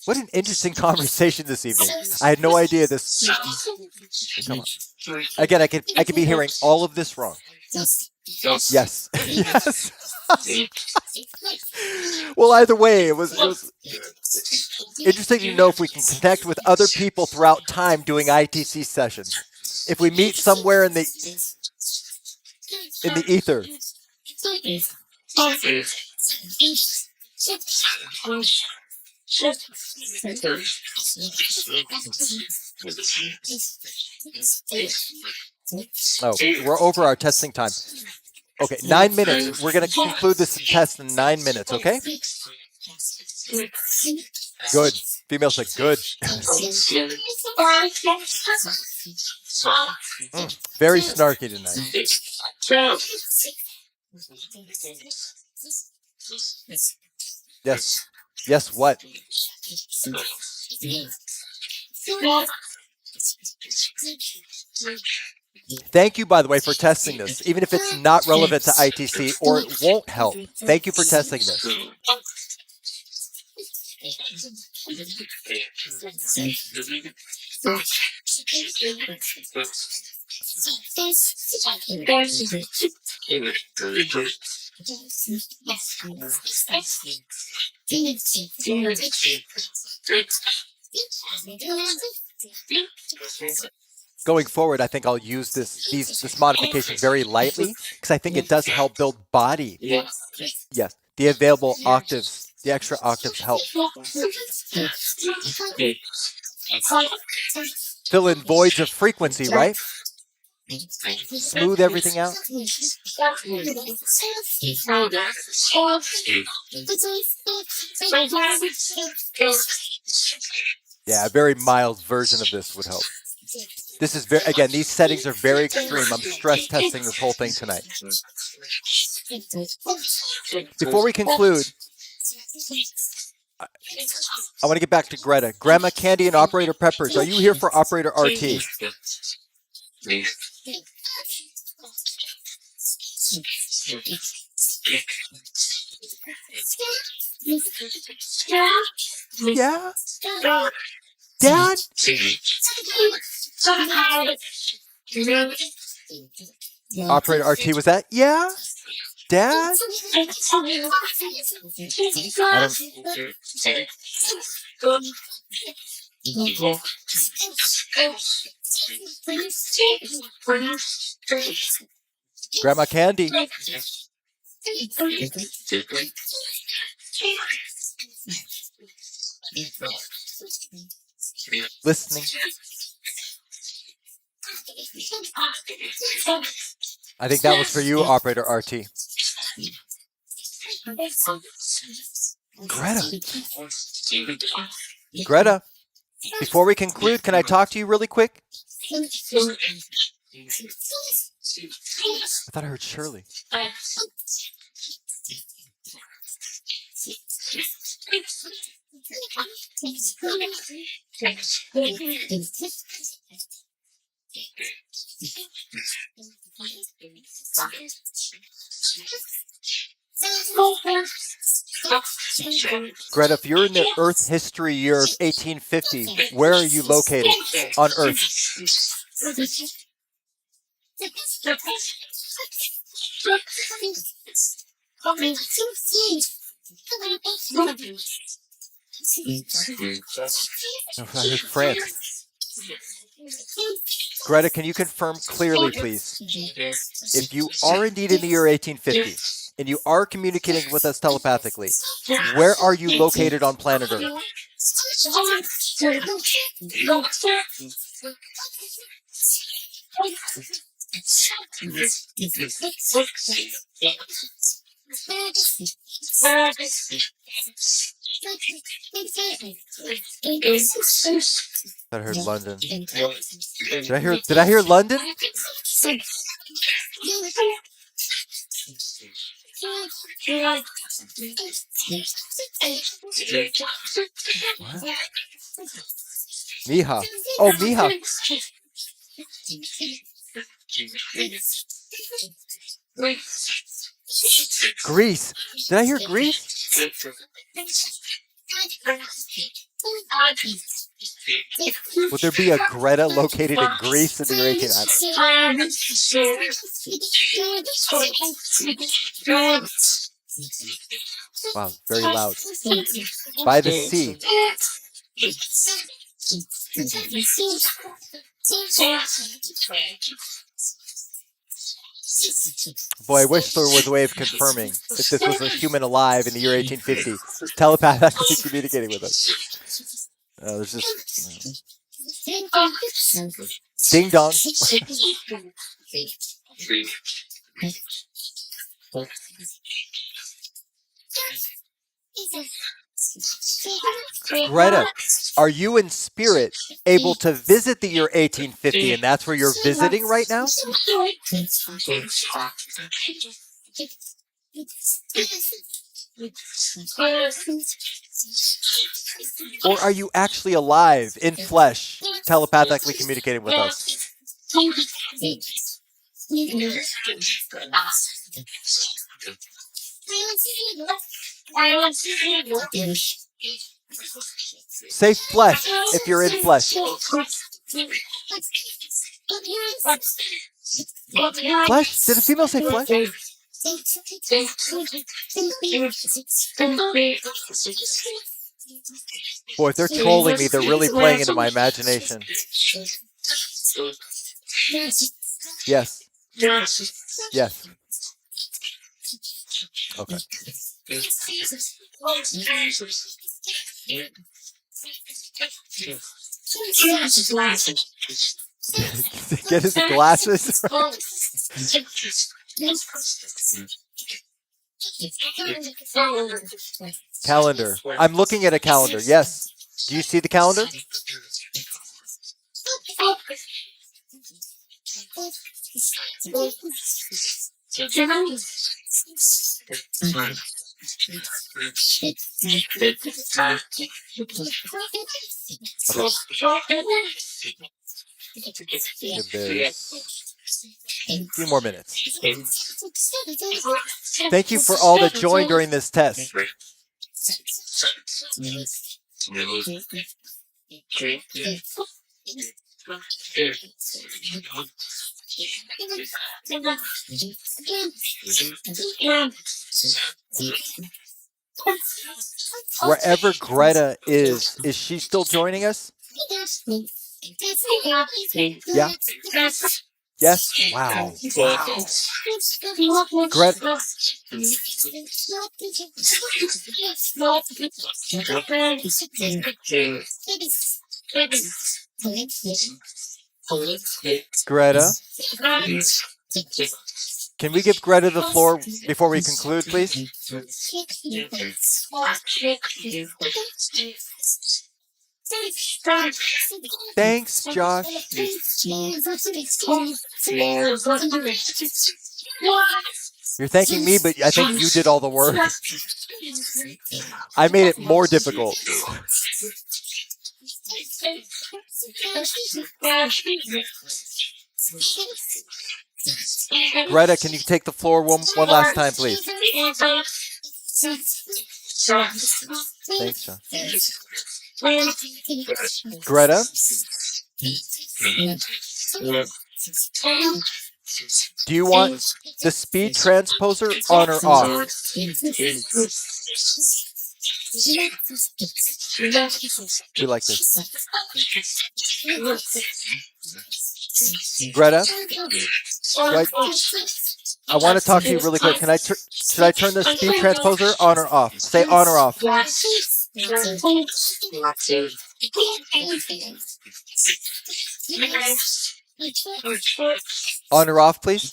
What an interesting conversation this evening. I had no idea this. Come on. Again, I could be hearing all of this wrong. Yes. Yes. Well, either way, it was interesting to know if we can connect with other people throughout time doing ITC sessions. If we meet somewhere in the ether. Oh, we're over our testing time. Okay, 9 minutes. We're going to conclude this test in 9 minutes, okay? Good. Female said good. Very snarky tonight. Yes. Yes, what? Thank you, by the way, for testing this. Even if it's not relevant to ITC or it won't help, thank you for testing this. Going forward, I think I'll use this modification very lightly because I think it does help build body. Yes, the available octaves, the extra octaves help. Fill in voids of frequency, right? Smooth everything out. Yeah, a very mild version of this would help. This is very, again, these settings are very extreme. I'm stress testing this whole thing tonight. Before we conclude, I want to get back to Greta. Grandma Candy and Operator Peppers, are you here for Operator RT? Yeah? Dad? Operator RT, was that? Yeah? Dad? Grandma Candy. Listening. I think that was for you, Operator RT. Greta. Greta, before we conclude, can I talk to you really quick? I thought I heard Shirley. Greta, if you're in the Earth history year of 1850, where are you located on Earth? I heard France. Greta, can you confirm clearly, please? If you are indeed in the year 1850 and you are communicating with us telepathically, where are you located on planet Earth? I heard London. Did I hear London? What? Mija. Oh, Mija. Greece. Did I hear Greece? Would there be a Greta located in Greece in the year 18? Wow, very loud. By the sea. Boy, I wish there was a way of confirming if this was a human alive in the year 1850, telepathically communicating with us. There's just ding dong. Greta, are you in spirit able to visit the year 1850, and that's where you're visiting right now? Or are you actually alive in flesh, telepathically communicating with us? Say flesh if you're in flesh. Flesh? Did a female say flesh? Boy, if they're trolling me, they're really playing into my imagination. Yes. Yes. Okay. Get his glasses. Calendar. I'm looking at a calendar. Yes. Do you see the calendar? Give this a few more minutes. Thank you for all that joined during this test. Wherever Greta is she still joining us? Yeah. Yes? Wow. Wow. Greta. Greta. Can we give Greta the floor before we conclude, please? Thanks, Josh. You're thanking me, but I think you did all the work. I made it more difficult. Greta, can you take the floor one last time, please? Thanks, John. Greta? Do you want the speed transposer on or off? We like this. Greta? I want to talk to you really quick. Should I turn the speed transposer on or off? Say on or off. On or off, please.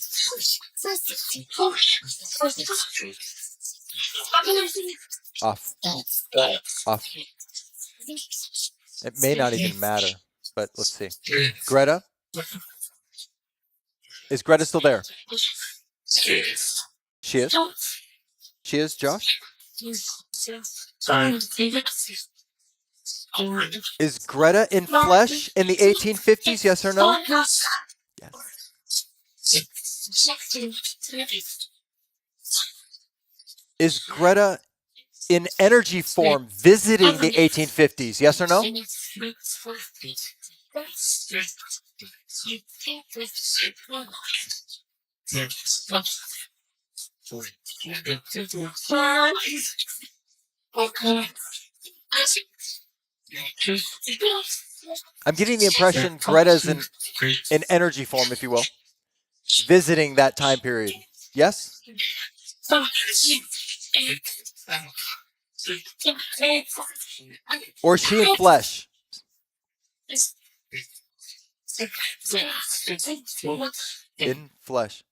Off. Off. It may not even matter, but let's see. Greta? Is Greta still there? She is. She is, Josh? Is Greta in flesh in the 1850s, yes or no? Yes. Is Greta in energy form visiting the 1850s? Yes or no? I'm getting the impression Greta's in energy form, if you will, visiting that time period. Yes? Or is she in flesh? In flesh.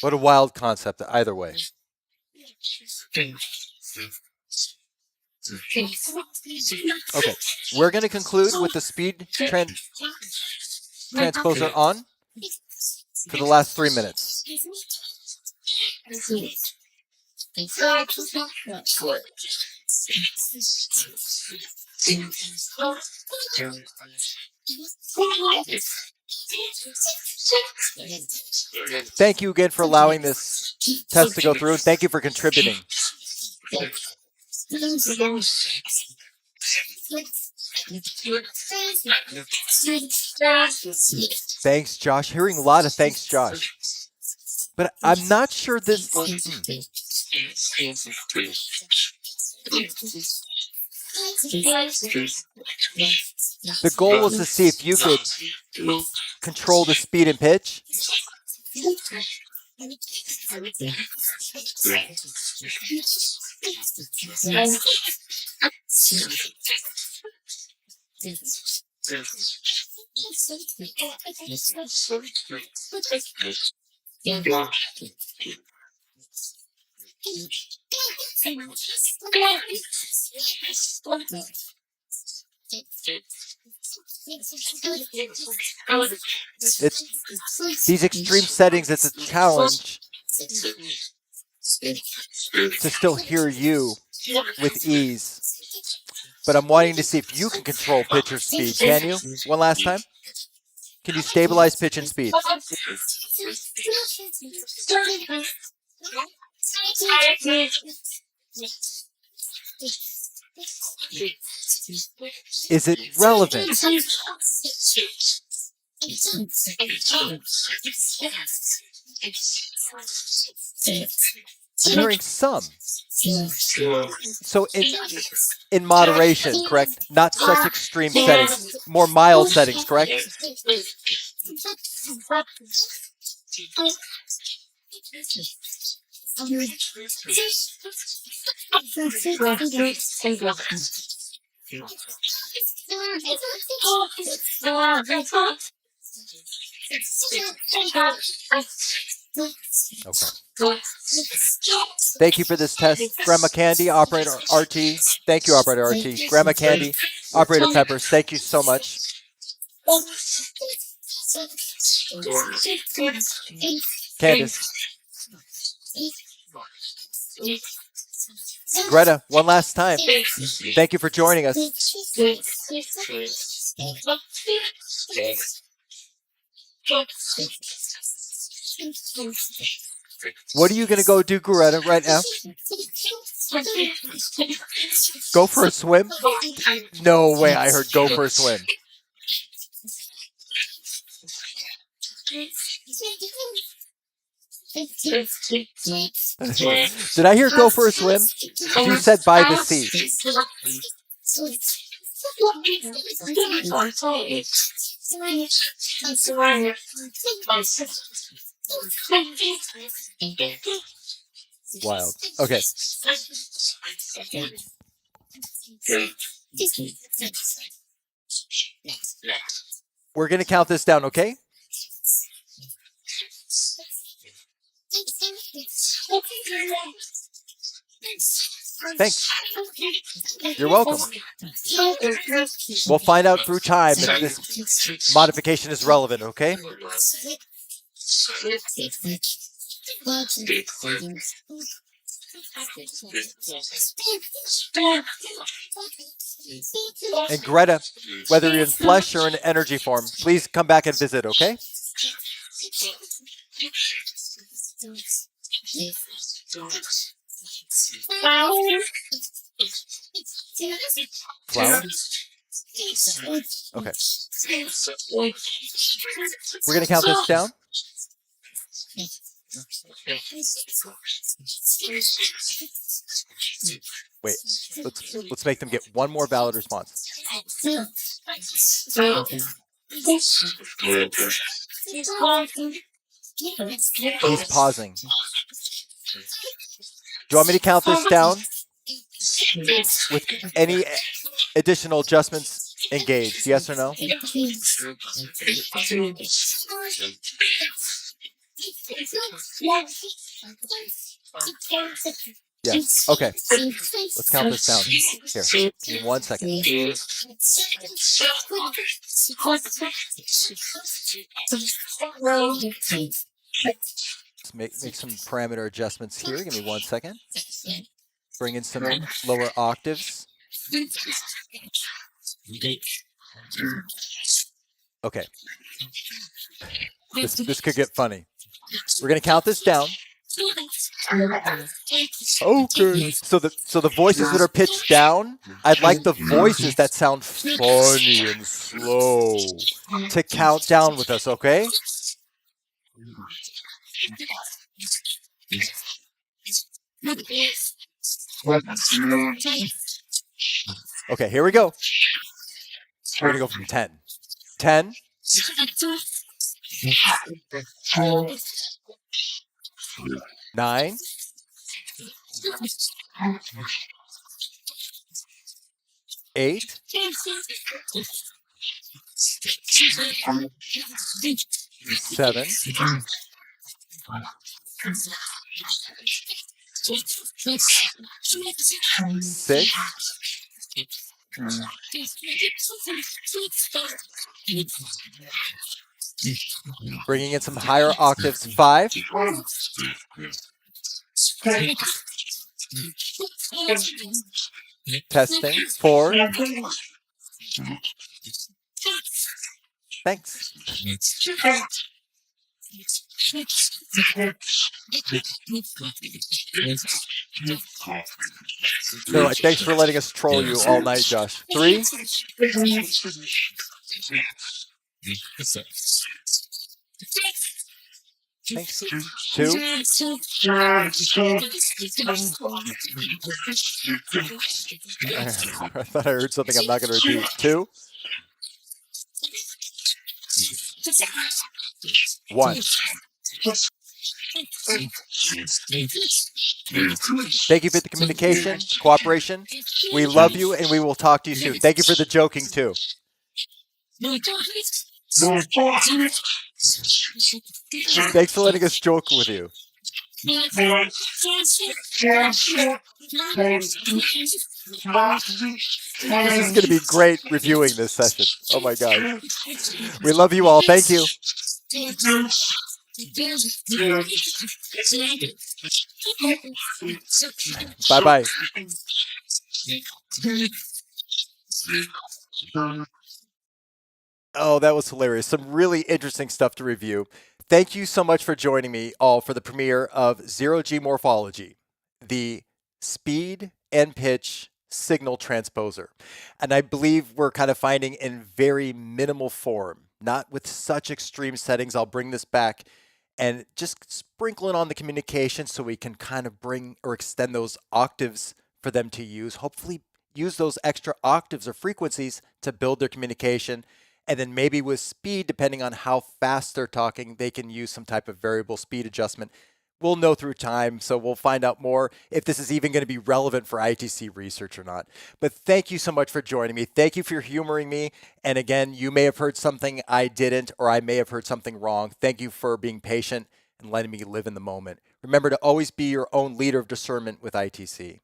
What a wild concept, either way. Okay, we're going to conclude with the speed transposer on for the last 3 minutes. Thank you again for allowing this test to go through, and thank you for contributing. Thanks, Josh. Hearing a lot of thanks, Josh. But I'm not sure this... The goal was to see if you could control the speed and pitch. These extreme settings, it's a challenge to still hear you with ease. But I'm wanting to see if you can control pitch or speed. Can you? One last time. Can you stabilize pitch and speed? Is it relevant? I'm hearing some. So in moderation, correct? Not such extreme settings. More mild settings, correct? Okay. Thank you for this test. Grandma Candy, Operator RT. Thank you, Operator RT. Grandma Candy, Operator Peppers. Thank you so much. Candace. Greta, one last time. Thank you for joining us. What are you going to go do, Greta, right now? Go for a swim? No way I heard go for a swim. Did I hear go for a swim? You said by the sea. Wild. Okay. We're going to count this down, okay? Thanks. You're welcome. We'll find out through time if this modification is relevant, okay? And Greta, whether you're in flesh or in energy form, please come back and visit, okay? Flower? Okay. We're going to count this down. Wait, let's make them get one more valid response. He's pausing. Do you want me to count this down with any additional adjustments engaged? Yes or no? Yes. Okay. Let's count this down. Here. Give me 1 second. Let's make some parameter adjustments here. Give me 1 second. Bring in some lower octaves. Okay. This could get funny. We're going to count this down. Okay. So the voices that are pitched down, I'd like the voices that sound funny and slow to count down with us, okay? Okay, here we go. We're gonna go from 10. 10. 9. 8. 7. 6. 5. Bringing in some higher octaves. 5. Testing. 4. Thanks. They're like, thanks for letting us troll you all night, Josh. 3. Thanks. 2. I thought I heard something I'm not going to repeat. 2. 1. Thank you for the communication, cooperation. We love you, and we will talk to you soon. Thank you for the joking, too. Thanks for letting us joke with you. This is going to be great reviewing this session. Oh my gosh. We love you all. Thank you. Bye-bye. Oh, that was hilarious. Some really interesting stuff to review. Thank you so much for joining me all for the premiere of Zero-G Morphology, the speed and pitch signal transposer. And I believe we're kind of finding in very minimal form, not with such extreme settings. I'll bring this back and just sprinkle it on the communication so we can kind of bring or extend those octaves for them to use. Hopefully use those extra octaves or frequencies to build their communication. And then maybe with speed, depending on how fast they're talking, they can use some type of variable speed adjustment. We'll know through time, so we'll find out more if this is even going to be relevant for ITC research or not. But thank you so much for joining me. Thank you for humoring me. And again, you may have heard something I didn't, or I may have heard something wrong. Thank you for being patient and letting me live in the moment. Remember to always be your own leader of discernment with ITC.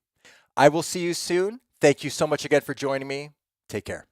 I will see you soon. Thank you so much again for joining me. Take care.